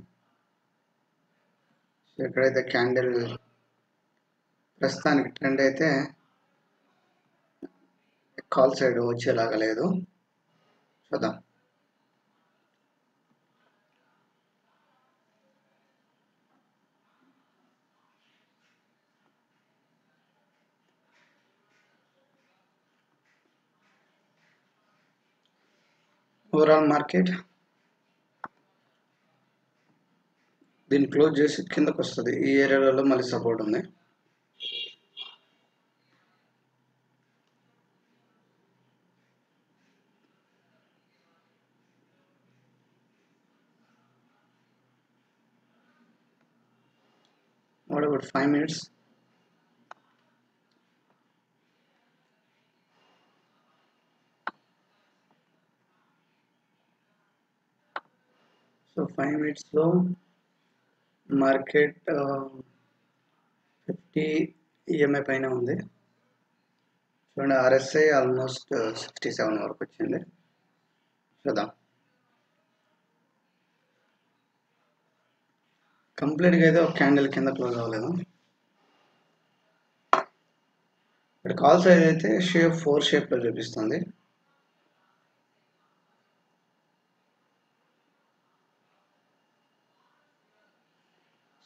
[SPEAKER 1] సో ఎక్కడైతే క్యాండిల్ ప్రస్తుతానికి ట్రెండ్ అయితే కాల్ సైడ్ వచ్చేలాగా లేదు, చూద్దాం. ఓవరాల్ మార్కెట్ దీన్ని క్లోజ్ చేసి కిందకు వస్తుంది. ఈ ఏరియాలలో మళ్ళీ సపోర్ట్ ఉంది. What about 5 minutes? సో 5 minutesలో మార్కెట్ 50 ఈఎంఐ పైన ఉంది. చూడండి ఆర్ఎస్ఐ ఆల్మోస్ట్ 67 వరకు వచ్చింది, చూద్దాం. కంప్లీట్గా అయితే ఒక క్యాండిల్ కింద క్లోజ్ అవ్వలేదు. ఇక్కడ కాల్ సైజ్ అయితే షేప్ 4 షేప్లో చూపిస్తుంది.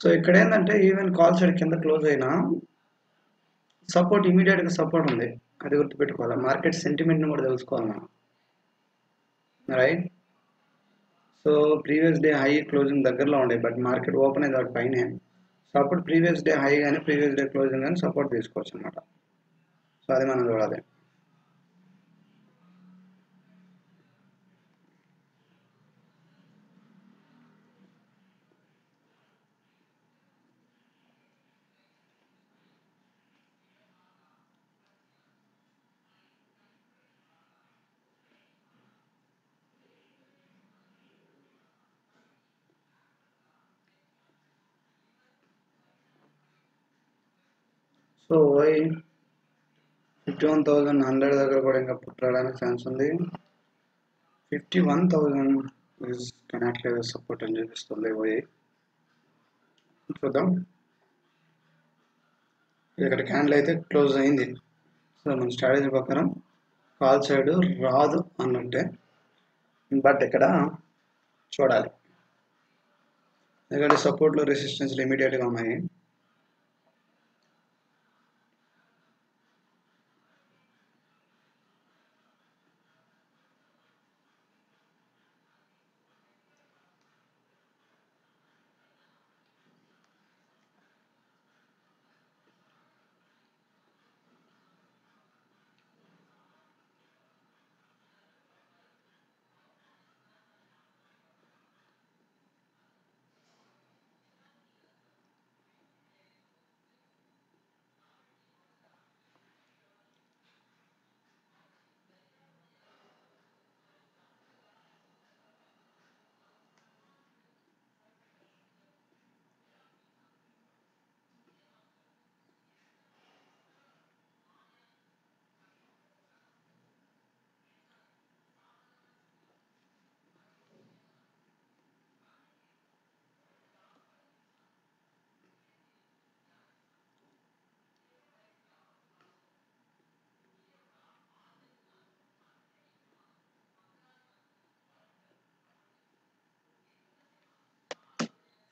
[SPEAKER 1] సో ఇక్కడ ఏంటంటే ఈవెన్ కాల్ సైడ్ కింద క్లోజ్ అయినా సపోర్ట్ ఇమీడియట్గా సపోర్ట్ ఉంది, అది గుర్తుపెట్టుకోవాలి. మార్కెట్ సెంటిమెంట్ని కూడా తెలుసుకోవాలి మనం, right. So previous day high closing దగ్గరలో ఉండే, బట్ మార్కెట్ ఓపెన్ అయ్యి దాటి పైనే. సో అప్పుడు ప్రీవియస్ డే హై కానీ ప్రీవియస్ డే క్లోజింగ్ కానీ సపోర్ట్ తీసుకోవచ్చు అనమాట. సో అది మనం చూడాలి. సో 51,100 దగ్గర కూడా ఇంకా పుట్టడానికి ఛాన్స్ ఉంది. 51,000 ఈజ్ కెనాట్ లివ్ సపోర్ట్ అని చూపిస్తుంది. చూద్దాం. ఇక్కడ క్యాండిల్ అయితే క్లోజ్ అయింది. సో మన స్ట్రాటజీ ప్రకారం కాల్ సైడ్ రాదు అన్నట్టే, బట్ ఇక్కడ చూడాలి. ఎందుకంటే సపోర్ట్లో రెసిస్టెన్స్లు ఇమీడియట్గా ఉన్నాయి.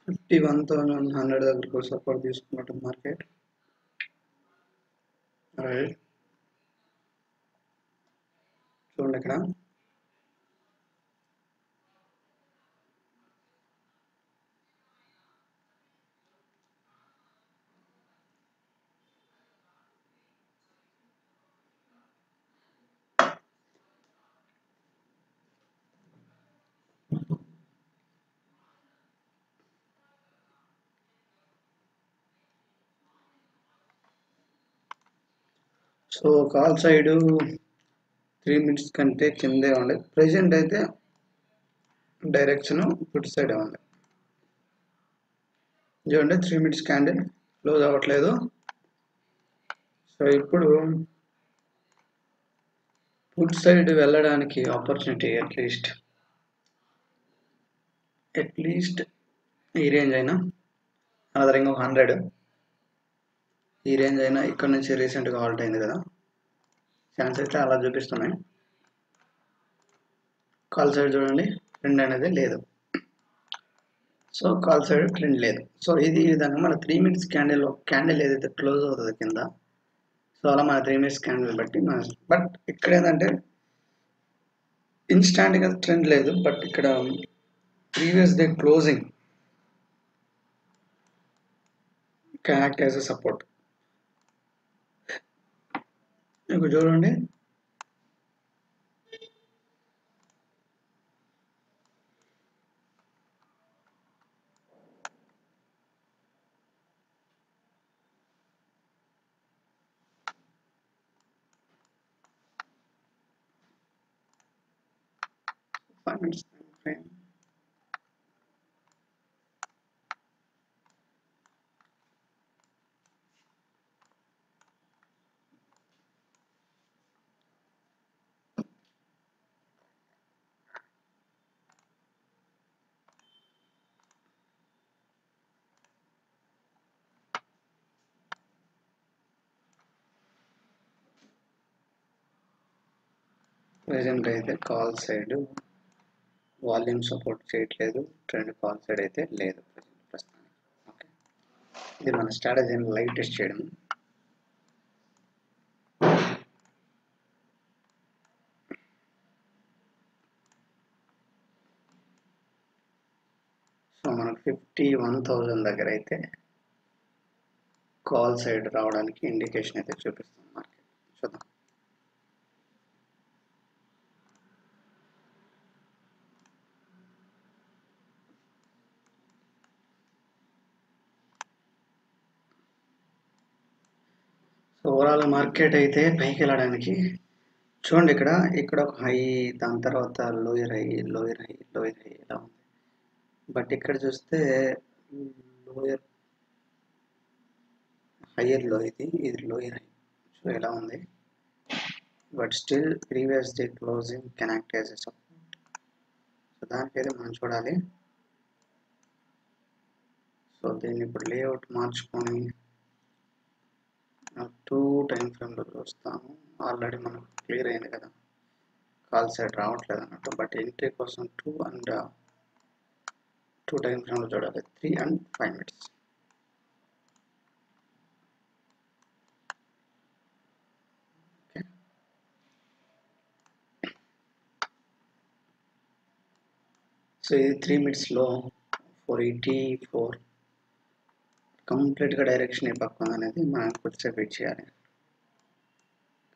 [SPEAKER 1] 51,100 దగ్గరకు సపోర్ట్ తీసుకున్నట్టు మార్కెట్. రైట్, చూడండి ఇక్కడ సో కాల్ సైడ్ 3 మినిట్స్ కంటే కిందే ఉండే, ప్రెజెంట్ అయితే డైరెక్షన్ పుట్ సైడ్ ఉంది. చూడండి 3 మినిట్స్ క్యాండిల్ క్లోజ్ అవ్వట్లేదు. సో ఇప్పుడు పుట్ సైడ్ వెళ్ళడానికి ఆపర్చునిటీ అట్లీస్ట్ ఈ రేంజ్ అయినా అనదర్ ఇంకొక 100, ఈ రేంజ్ అయినా ఇక్కడ నుంచి రీసెంట్గా హాల్ట్ అయింది కదా, ఛాన్స్ అయితే అలా చూపిస్తున్నాయి. కాల్ సైడ్ చూడండి ట్రెండ్ అనేది లేదు. సో కాల్ సైడ్ ట్రెండ్ లేదు. సో ఇది ఈ విధంగా మన 3 మినిట్స్ క్యాండిల్ ఏదైతే క్లోజ్ అవుతుంది కింద, సో అలా మన 3 మినిట్స్ క్యాండిల్ బట్టి మన, బట్ ఇక్కడ ఏంటంటే ఇన్స్టాంట్గా ట్రెండ్ లేదు, బట్ ఇక్కడ previous day closing can act as a support. ఇప్పుడు చూడండి ఫైవ్ మినిట్స్ ఫ్రేమ్. ప్రెజెంట్ అయితే కాల్ సైడ్ వాల్యూమ్ సపోర్ట్ చేయట్లేదు, ట్రెండ్ కాల్ సైడ్ అయితే లేదు ప్రస్తుతానికి. ఓకే, ఇది మన స్ట్రాటజీని లైవ్ టెస్ట్ చేయడం. సో మనకు 51,000 దగ్గర అయితే కాల్ సైడ్ రావడానికి ఇండికేషన్ అయితే చూపిస్తుంది మార్కెట్. చూద్దాం. సో ఓవరాల్ మార్కెట్ అయితే పైకి వెళ్ళడానికి చూడండి ఇక్కడ ఒక హై, దాని తర్వాత లోయర్ హై ఇలా ఉంది. బట్ ఇక్కడ చూస్తే లోయర్ హయ్యర్ లో ఇది లోయర్ హై. సో ఎలా ఉంది, but still previous day closing can act as a support. So దానికైతే మనం చూడాలి. సో దీన్ని ఇప్పుడు లేఅవుట్ మార్చుకొని 2 టైం ఫ్రేమ్లో చూస్తాము. ఆల్రెడీ మనకు క్లియర్ అయింది కదా, కాల్ సైడ్ రావట్లేదు అన్నట్టు. బట్ ఎంట్రీ కోసం 2 అండ్ 2 టైం ఫ్రేమ్లో చూడాలి, 3 and 5 minutes. సో ఇది 3 minutesలో 484 కంప్లీట్గా డైరెక్షన్ ఏ పక్క అనేది మనం కొద్దిసేపు వెయిట్ చేయాలి.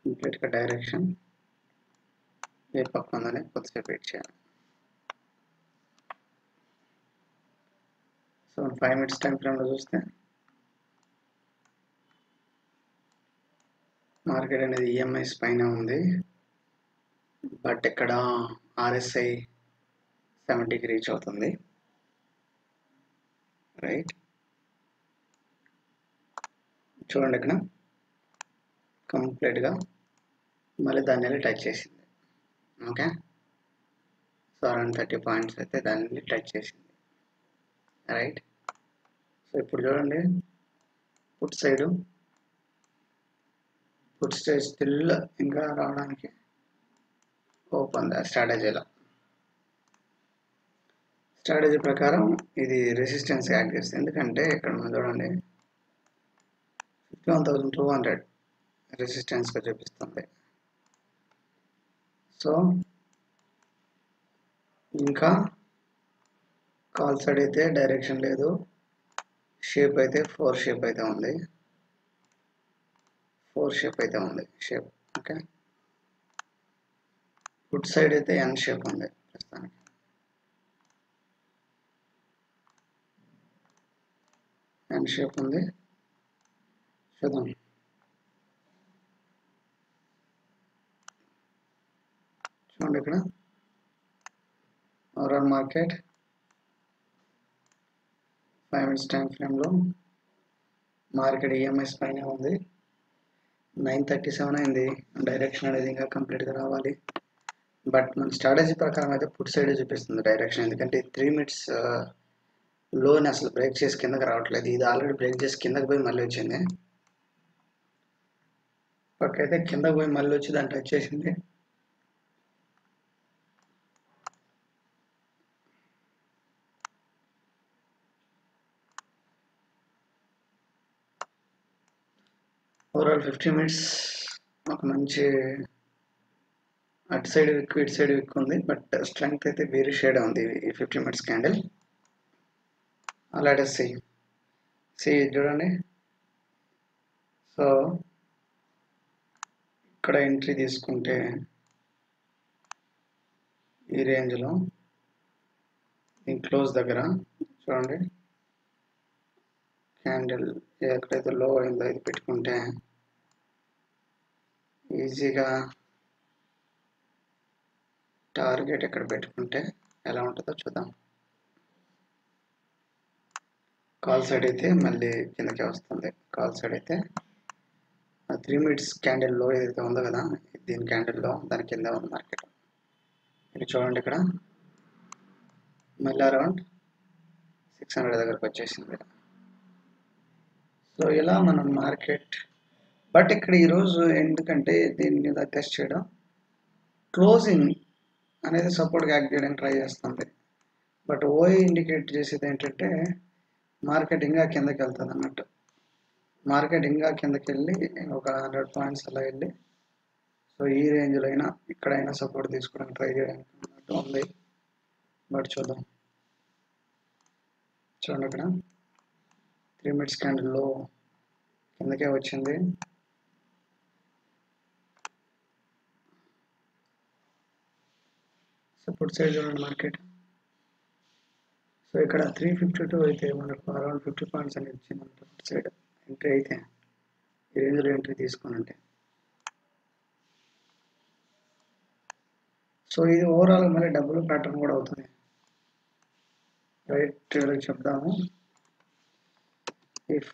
[SPEAKER 1] కంప్లీట్గా డైరెక్షన్ ఏ పక్క ఉందని కొద్దిసేపు వెయిట్ చేయాలి. సో 5 minutes టైం ఫ్రేమ్లో చూస్తే మార్కెట్ అనేది ఈఎంఐస్ పైన ఉంది, బట్ ఇక్కడ ఆర్ఎస్ఐ 70కి రీచ్ అవుతుంది. రైట్, చూడండి ఇక్కడ కంప్లీట్గా మళ్ళీ దాన్ని వెళ్ళి టచ్ చేసింది. ఓకే, సో అరౌండ్ 30 పాయింట్స్ అయితే దాన్ని టచ్ చేసింది. రైట్, సో ఇప్పుడు చూడండి పుట్ సైడ్ స్టిల్ ఇంకా రావడానికి ఓపెన్ స్ట్రాటజీలో స్ట్రాటజీ ప్రకారం ఇది రెసిస్టెన్స్ యాక్ట్ చేస్తుంది. ఎందుకంటే ఇక్కడ మనం చూడండి 51,200 రెసిస్టెన్స్గా చూపిస్తుంది. సో ఇంకా కాల్ సైడ్ అయితే డైరెక్షన్ లేదు, షేప్ అయితే 4 షేప్ అయితే ఉంది, 4 షేప్ అయితే ఉంది షేప్. ఓకే, గుడ్ సైడ్ అయితే ఎన్ షేప్ ఉంది ప్రస్తుతానికి. ఎన్ షేప్ ఉంది, చూద్దాం. చూడండి ఇక్కడ ఓవరాల్ మార్కెట్ 5 minutes టైం ఫ్రేమ్లో మార్కెట్ ఈఎంఐస్ పైన ఉంది. 9:37 అయింది. డైరెక్షన్ అనేది ఇంకా కంప్లీట్గా రావాలి. బట్ మన స్ట్రాటజీ ప్రకారం అయితే పుట్ సైడ్ చూపిస్తుంది డైరెక్షన్. ఎందుకంటే 3 minutes లోని అసలు బ్రేక్ చేసి కిందకి రావట్లేదు. ఇది ఆల్రెడీ బ్రేక్ చేసి కిందకి పోయి మళ్ళీ వచ్చింది. ఓకే, అయితే కిందకి పోయి మళ్ళీ వచ్చి దాన్ని టచ్ చేసింది. ఓవరాల్ 50 minutes ఒక మంచి అటు సైడ్ విక్కు ఇటు సైడ్ విక్కు ఉంది. బట్ స్ట్రెంగ్త్ అయితే వేరే షేడ్ ఉంది ఈ 50 minutes క్యాండిల్. అలాగే సి చూడండి. సో ఇక్కడ ఎంట్రీ తీసుకుంటే ఈ రేంజ్లో క్లోజ్ దగ్గర చూడండి, క్యాండిల్ ఎక్కడైతే లో అయిందో ఇది పెట్టుకుంటే ఈజీగా టార్గెట్ ఎక్కడ పెట్టుకుంటే ఎలా ఉంటుందో చూద్దాం. కాల్ సైడ్ అయితే మళ్ళీ కిందకే వస్తుంది. కాల్ సైడ్ అయితే 3 minutes క్యాండిల్ లో ఏదైతే ఉందో కదా, దీని క్యాండిల్లో దాని కింద ఉంది మార్కెట్. ఇది చూడండి, ఇక్కడ మళ్ళీ అరౌండ్ 600 దగ్గరకు వచ్చేసింది. సో ఇలా మనం మార్కెట్, బట్ ఇక్కడ ఈరోజు ఎందుకంటే దీని మీద టెస్ట్ చేయడం, క్లోజింగ్ అనేది సపోర్ట్గా యాక్ట్ చేయడానికి ట్రై చేస్తుంది. బట్ ఓఐ ఇండికేట్ చేసేది ఏంటంటే మార్కెట్ ఇంకా కిందకి వెళ్తుంది అన్నట్టు. మార్కెట్ ఇంకా కిందకి వెళ్ళి ఒక 100 points అలా వెళ్ళి, సో ఈ రేంజ్లో అయినా ఇక్కడైనా సపోర్ట్ తీసుకోవడానికి ట్రై చేయడానికి అన్నట్టు ఉంది. బట్ చూద్దాం. చూడండి, ఇక్కడ 3 minutes క్యాండిల్లో కిందకే వచ్చింది. సపోర్ట్ సైడ్ చూడండి మార్కెట్. సో ఇక్కడ 352 అయితే మనకు అరౌండ్ 50 points అని ఇచ్చింది సపోర్ట్ సైడ్. ఎంట్రీ అయితే ఈ రేంజ్లో ఎంట్రీ తీసుకోనంటే, సో ఇది ఓవరాల్ మళ్ళీ డబ్బులు ప్యాటర్న్ కూడా అవుతుంది. రైట్, చెప్దాము. ఇఫ్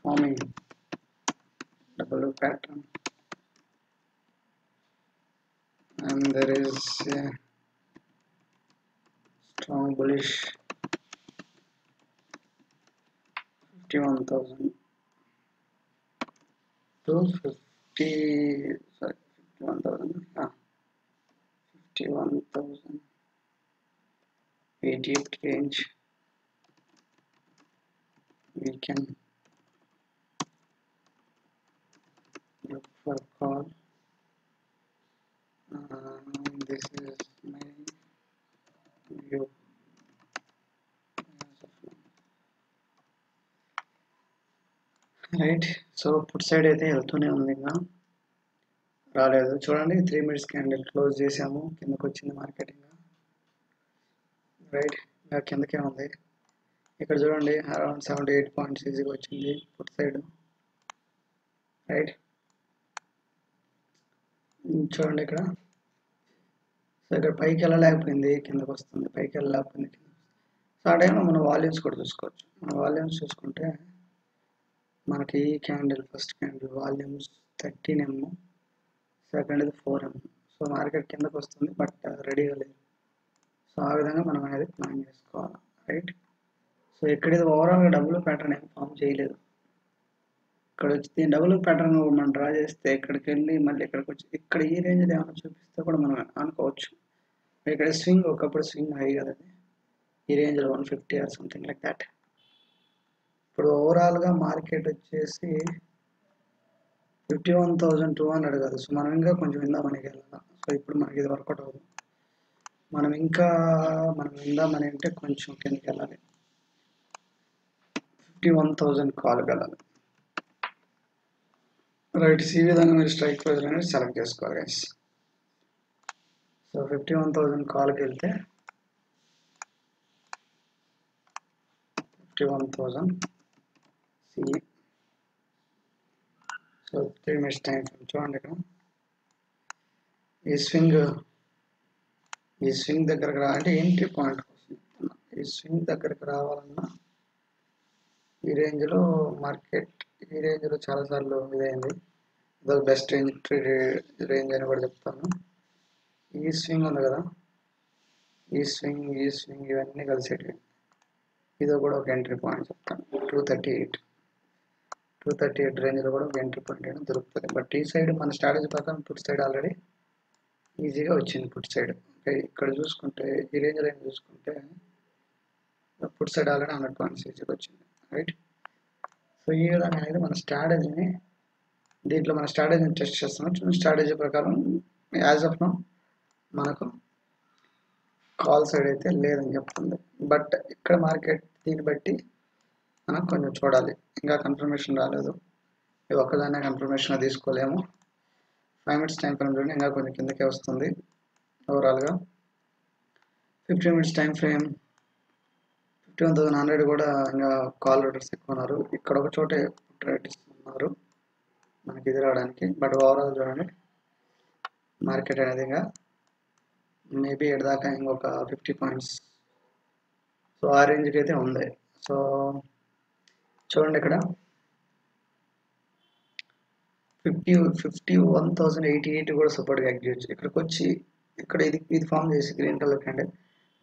[SPEAKER 1] ఫార్మింగ్ డబ్బులు pattern and there is a strong bullish 51,000 to 51,088 range, we can look for call. This is my view. Right, so put side అయితే వెళ్తూనే ఉంది, ఇంకా రాలేదు. చూడండి, 3 minutes క్యాండిల్ క్లోజ్ చేసాము, కిందకు వచ్చింది మార్కెట్. ఇంకా రైట్, ఇంకా కిందకే ఉంది. ఇక్కడ చూడండి అరౌండ్ 78 points ఈజీగా వచ్చింది పుట్ సైడ్. రైట్, చూడండి ఇక్కడ. సో ఇక్కడ పైకి వెళ్ళలేకపోయింది, కిందకు వస్తుంది, పైకి వెళ్ళలేకపోయింది. సో ఆ టైంలో మనం వాల్యూమ్స్ కూడా చూసుకోవచ్చు. మన వాల్యూమ్స్ చూసుకుంటే మనకి ఈ candle, first candle volumes 13 mm, second ఇది 4 mm. సో మార్కెట్ కిందకు వస్తుంది, బట్ రెడీగా లేదు. సో ఆ విధంగా మనం అనేది ప్లాన్ చేసుకోవాలి. రైట్, సో ఇక్కడ ఇది ఓవరాల్గా డబ్బులు ప్యాటర్న్ ఏం ఫామ్ చేయలేదు, ఇక్కడ వచ్చి దీని డబుల్ ప్యాటర్న్ మనం డ్రా చేస్తే ఇక్కడికి వెళ్ళి మళ్ళీ ఇక్కడికి వచ్చి ఇక్కడ ఈ రేంజ్ ఏమైనా చూపిస్తే కూడా మనం అనుకోవచ్చు. ఇక్కడ స్వింగ్ ఒకప్పుడు స్వింగ్ హై కదా, ఈ రేంజ్లో 150 ఆర్ సంథింగ్ లైక్ దాట్. ఇప్పుడు ఓవరాల్గా మార్కెట్ వచ్చేసి 51,200 కాదు. సో మనం ఇంకా కొంచెం విందామని వెళ్ళాలి. సో ఇప్పుడు మనకి ఇది వర్కౌట్ అవ్వదు. మనం విందామని అంటే కొంచెం కిందకి వెళ్ళాలి. 51,000 కాల్ వెళ్ళాలి. రైట్, ఈ విధంగా మీరు స్ట్రైక్ ప్రైస్ అనేది సెలెక్ట్ చేసుకోవాలి గైస్. సో 51,000 కాల్కి వెళ్తే 51,000 సి. సో 3 minutes టైం చూడండి. ఇక్కడ ఈ స్వింగ్ దగ్గరకు అంటే ఎంట్రీ పాయింట్ కోసం ఈ స్వింగ్ దగ్గరకు రావాలన్నా ఈ రేంజ్లో మార్కెట్ ఈ రేంజ్లో చాలాసార్లు ఇదైంది. ఇదొక బెస్ట్ ఎంట్రీ రేంజ్ అని కూడా చెప్తాను. ఈ స్వింగ్ ఉంది కదా, ఈ స్వింగ్ ఇవన్నీ కలిసేటివి. ఇదో కూడా ఒక ఎంట్రీ పాయింట్ చెప్తాను. 238 రేంజ్లో కూడా ఒక ఎంట్రీ పాయింట్ అనేది దొరుకుతుంది. బట్ ఈ సైడ్ మన స్ట్రాటజీ ప్రకారం పుట్ సైడ్ ఆల్రెడీ ఈజీగా వచ్చింది. పుట్ సైడ్ ఇక్కడ చూసుకుంటే ఈ రేంజ్ చూసుకుంటే పుట్ సైడ్ ఆల్రెడీ 100 పాయింట్స్ ఈజీగా వచ్చింది. రైట్. సో ఈ విధంగా అనేది మన స్ట్రాటజీని దీంట్లో మన స్ట్రాటజీని టెస్ట్ చేస్తున్నాం. స్ట్రాటజీ ప్రకారం యాజ్ ఆఫ్ నౌ మనకు కాల్ సైడ్ అయితే లేదని చెప్తుంది. బట్ ఇక్కడ మార్కెట్ దీన్ని బట్టి మనం కొంచెం చూడాలి. ఇంకా కన్ఫర్మేషన్ రాలేదు. ఇది ఒక్కదాన్నే కన్ఫర్మేషన్ తీసుకోలేము. 5 minutes టైం ఫ్రేమ్ చూడండి, ఇంకా కొంచెం కిందకే వస్తుంది. ఓవరాల్గా 15 minutes టైం ఫ్రేమ్ 51,100 కూడా ఇంకా కాల్ రేటర్స్ ఎక్కువ ఉన్నారు. ఇక్కడ ఒక చోటే రేట్ ఇస్తున్నారు మనకి ఇది రావడానికి. బట్ ఓవరాల్ చూడండి మార్కెట్ అనేది ఇంకా మేబీ ఎడదాకా ఇంకొక 50 పాయింట్స్ సో ఆ రేంజ్కి అయితే ఉంది. సో చూడండి ఇక్కడ 51,088 కూడా సపోర్ట్గా యాక్ట్ చేయొచ్చు. ఇక్కడికి వచ్చి ఇక్కడ ఇది ఫామ్ చేసి గ్రీన్ కలర్ క్యాండిల్,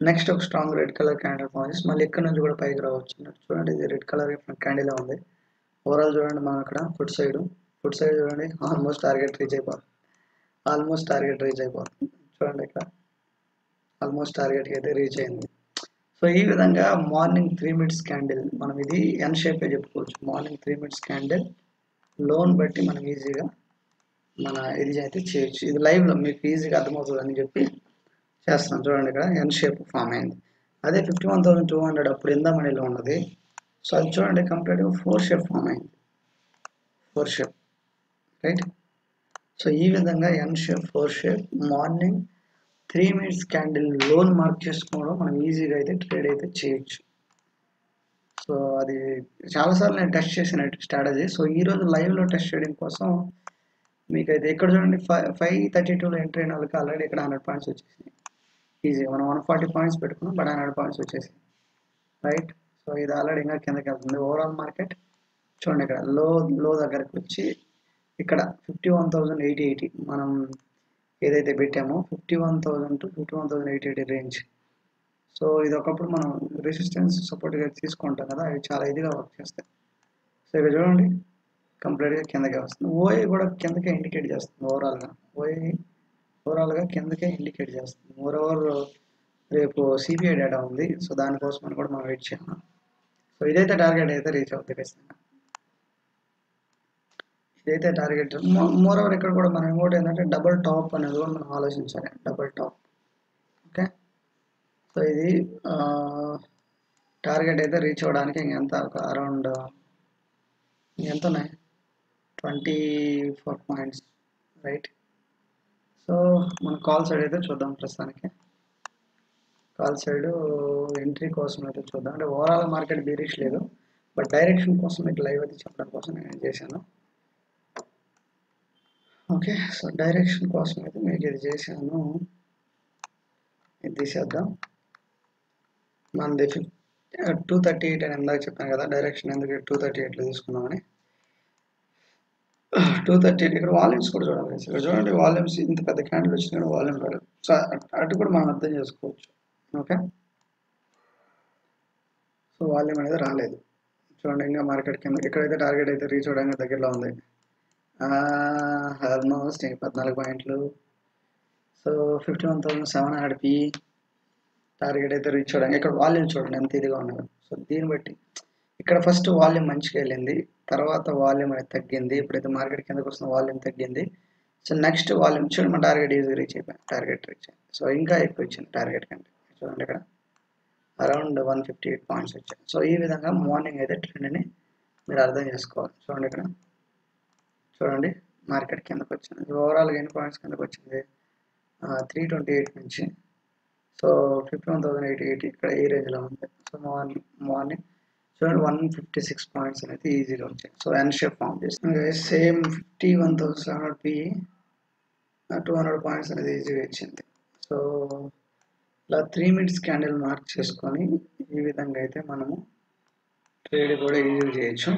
[SPEAKER 1] నెక్స్ట్ ఒక strong red colour candle form చేసి మళ్ళీ ఇక్కడ నుంచి కూడా పైకి రావచ్చు. చూడండి ఇది రెడ్ కలర్ క్యాండిల్ ఉంది. ఓవరాల్ చూడండి మనం ఇక్కడ ఫుట్ సైడ్ చూడండి ఆల్మోస్ట్ టార్గెట్ రీచ్ అయిపోతుంది. చూడండి ఇక్కడ ఆల్మోస్ట్ టార్గెట్కి అయితే రీచ్ అయింది. సో ఈ విధంగా మార్నింగ్ 3 minutes క్యాండిల్ మనం ఇది ఎన్ షేపే చెప్పుకోవచ్చు. మార్నింగ్ 3 minutes క్యాండిల్ లోన్ బట్టి మనం ఈజీగా మన ఇది అయితే చేయొచ్చు. ఇది లైవ్లో మీకు ఈజీగా అర్థమవుతుంది అని చెప్పి చేస్తున్నాం. చూడండి ఇక్కడ ఎన్ షేప్ ఫామ్ అయింది. అదే 51,200 అప్పుడు ఎంత మనీలో ఉన్నది. సో అది చూడండి కంప్లీట్గా 4 షేప్ ఫామ్ అయింది. 4 షేప్ రైట్. సో ఈ విధంగా N shape 4 shape morning 3 minutes candle లోన్ మార్క్ చేసుకోవడం మనం ఈజీగా అయితే ట్రేడ్ అయితే చేయొచ్చు. సో అది చాలాసార్లు నేను టెస్ట్ చేసిన స్ట్రాటజీ. సో ఈరోజు లైవ్లో టెస్ట్ చేయడం కోసం మీకైతే ఇక్కడ చూడండి 532లో ఎంట్రీ అయిన వాళ్ళకి ఆల్రెడీ ఇక్కడ 100 పాయింట్స్ వచ్చేసింది. ఈజీగా మనం 140 పాయింట్స్ పెట్టుకున్నాం, బట్ 100 పాయింట్స్ వచ్చేసింది. రైట్. సో ఇది ఆల్రెడీ ఇంకా కిందకి వెళ్తుంది. ఓవరాల్ మార్కెట్ చూడండి ఇక్కడ లో దగ్గరకు వచ్చి ఇక్కడ 51,880 మనం ఏదైతే పెట్టామో 51,000 to 51,880 రేంజ్. సో ఇది ఒకప్పుడు మనం రెసిస్టెన్స్ సపోర్ట్గా తీసుకుంటాం కదా, అవి చాలా ఇదిగా వర్క్ చేస్తాయి. సో ఇక్కడ చూడండి కంప్లీట్గా కిందకే వస్తుంది. ఓఏ కూడా కిందకే ఇండికేట్ చేస్తుంది. ఓవరాల్గా కిందకే ఇండికేట్ చేస్తుంది. మోరోవర్ రేపు సిబిఐ డేటా ఉంది. సో దానికోసం అని కూడా మనం వెయిట్ చేయాలి. సో ఇదైతే టార్గెట్ అయితే రీచ్ అవుతుంది ఖచ్చితంగా. ఇదైతే టార్గెట్. మోరోవర్ ఇక్కడ కూడా మనం ఇంకోటి ఏంటంటే డబుల్ టాప్ అనేది కూడా మనం ఆలోచించాలి. Double tap. ఓకే. సో ఇది టార్గెట్ అయితే రీచ్ అవ్వడానికి ఇంకెంత ఒక అరౌండ్ ఎంత ఉన్నాయి 24 పాయింట్స్ రైట్. సో మనం కాల్ సైడ్ అయితే చూద్దాం. ప్రస్తుతానికి కాల్ సైడ్ ఎంట్రీ కోసం అయితే చూద్దాం. అంటే ఓవరాల్ మార్కెట్ బీరిష్ లేదు, బట్ డైరెక్షన్ కోసం మీకు లైవ్ అయితే చెప్పడం కోసం నేను చేశాను. ఓకే. సో డైరెక్షన్ కోసం అయితే మీకు ఇది చేశాను. ఇది తీసేద్దాం. మనది 238 అని ఇందాక చెప్పాను కదా, డైరెక్షన్ ఎందుకు 238లో తీసుకున్నామని. 238 ఇక్కడ వాల్యూమ్స్ కూడా చూడాలి. ఇక్కడ చూడండి వాల్యూమ్స్ ఇంత పెద్ద క్యాండిల్ వచ్చిన వాల్యూమ్ రాలేదు. సో అటు కూడా మనం అర్థం చేసుకోవచ్చు. ఓకే. సో వాల్యూమ్ అనేది రాలేదు. చూడండి ఇంకా మార్కెట్ కింద ఎక్కడైతే టార్గెట్ అయితే రీచ్ అవడానికి దగ్గరలో ఉంది. ఆల్మోస్ట్ 14 పాయింట్లు. సో 51,700 పి టార్గెట్ అయితే రీచ్ అవడానికి. ఇక్కడ వాల్యూమ్ చూడండి ఎంత ఇదిగా ఉన్నదో. సో దీన్ని బట్టి ఇక్కడ ఫస్ట్ వాల్యూమ్ మంచిగా వెళ్ళింది, తర్వాత వాల్యూమ్ అనేది తగ్గింది. ఇప్పుడైతే మార్కెట్ కిందకు వస్తున్న వాల్యూమ్ తగ్గింది. సో నెక్స్ట్ వాల్యూమ్ చూడండి మన టార్గెట్ ఈజీగా రీచ్ అయిపోయింది. టార్గెట్ రీచ్ అయింది. సో ఇంకా ఎక్కువ వచ్చింది టార్గెట్ కంటే. చూడండి ఇక్కడ అరౌండ్ 158 పాయింట్స్ వచ్చాయి. సో ఈ విధంగా మార్నింగ్ అయితే ట్రెండ్ని మీరు అర్థం చేసుకోవాలి. చూడండి ఇక్కడ చూడండి మార్కెట్ కిందకు వచ్చింది. ఓవరాల్గా ఎన్ని పాయింట్స్ కిందకు వచ్చింది? 328 నుంచి. సో 51,880 ఇక్కడ ఈ రేంజ్లో ఉంది. సో మార్నింగ్ చూడండి 156 పాయింట్స్ అనేది ఈజీగా వచ్చాయి. సో ఎన్ షేప్ ఫామ్ చేస్తుంది. సేమ్ 51,700 పి 200 పాయింట్స్ అనేది ఈజీగా ఇచ్చింది. సో ఇలా 3 మినిట్స్ క్యాండిల్ మార్క్ చేసుకొని ఈ విధంగా అయితే మనము ట్రేడ్ కూడా ఈజీగా చేయొచ్చు.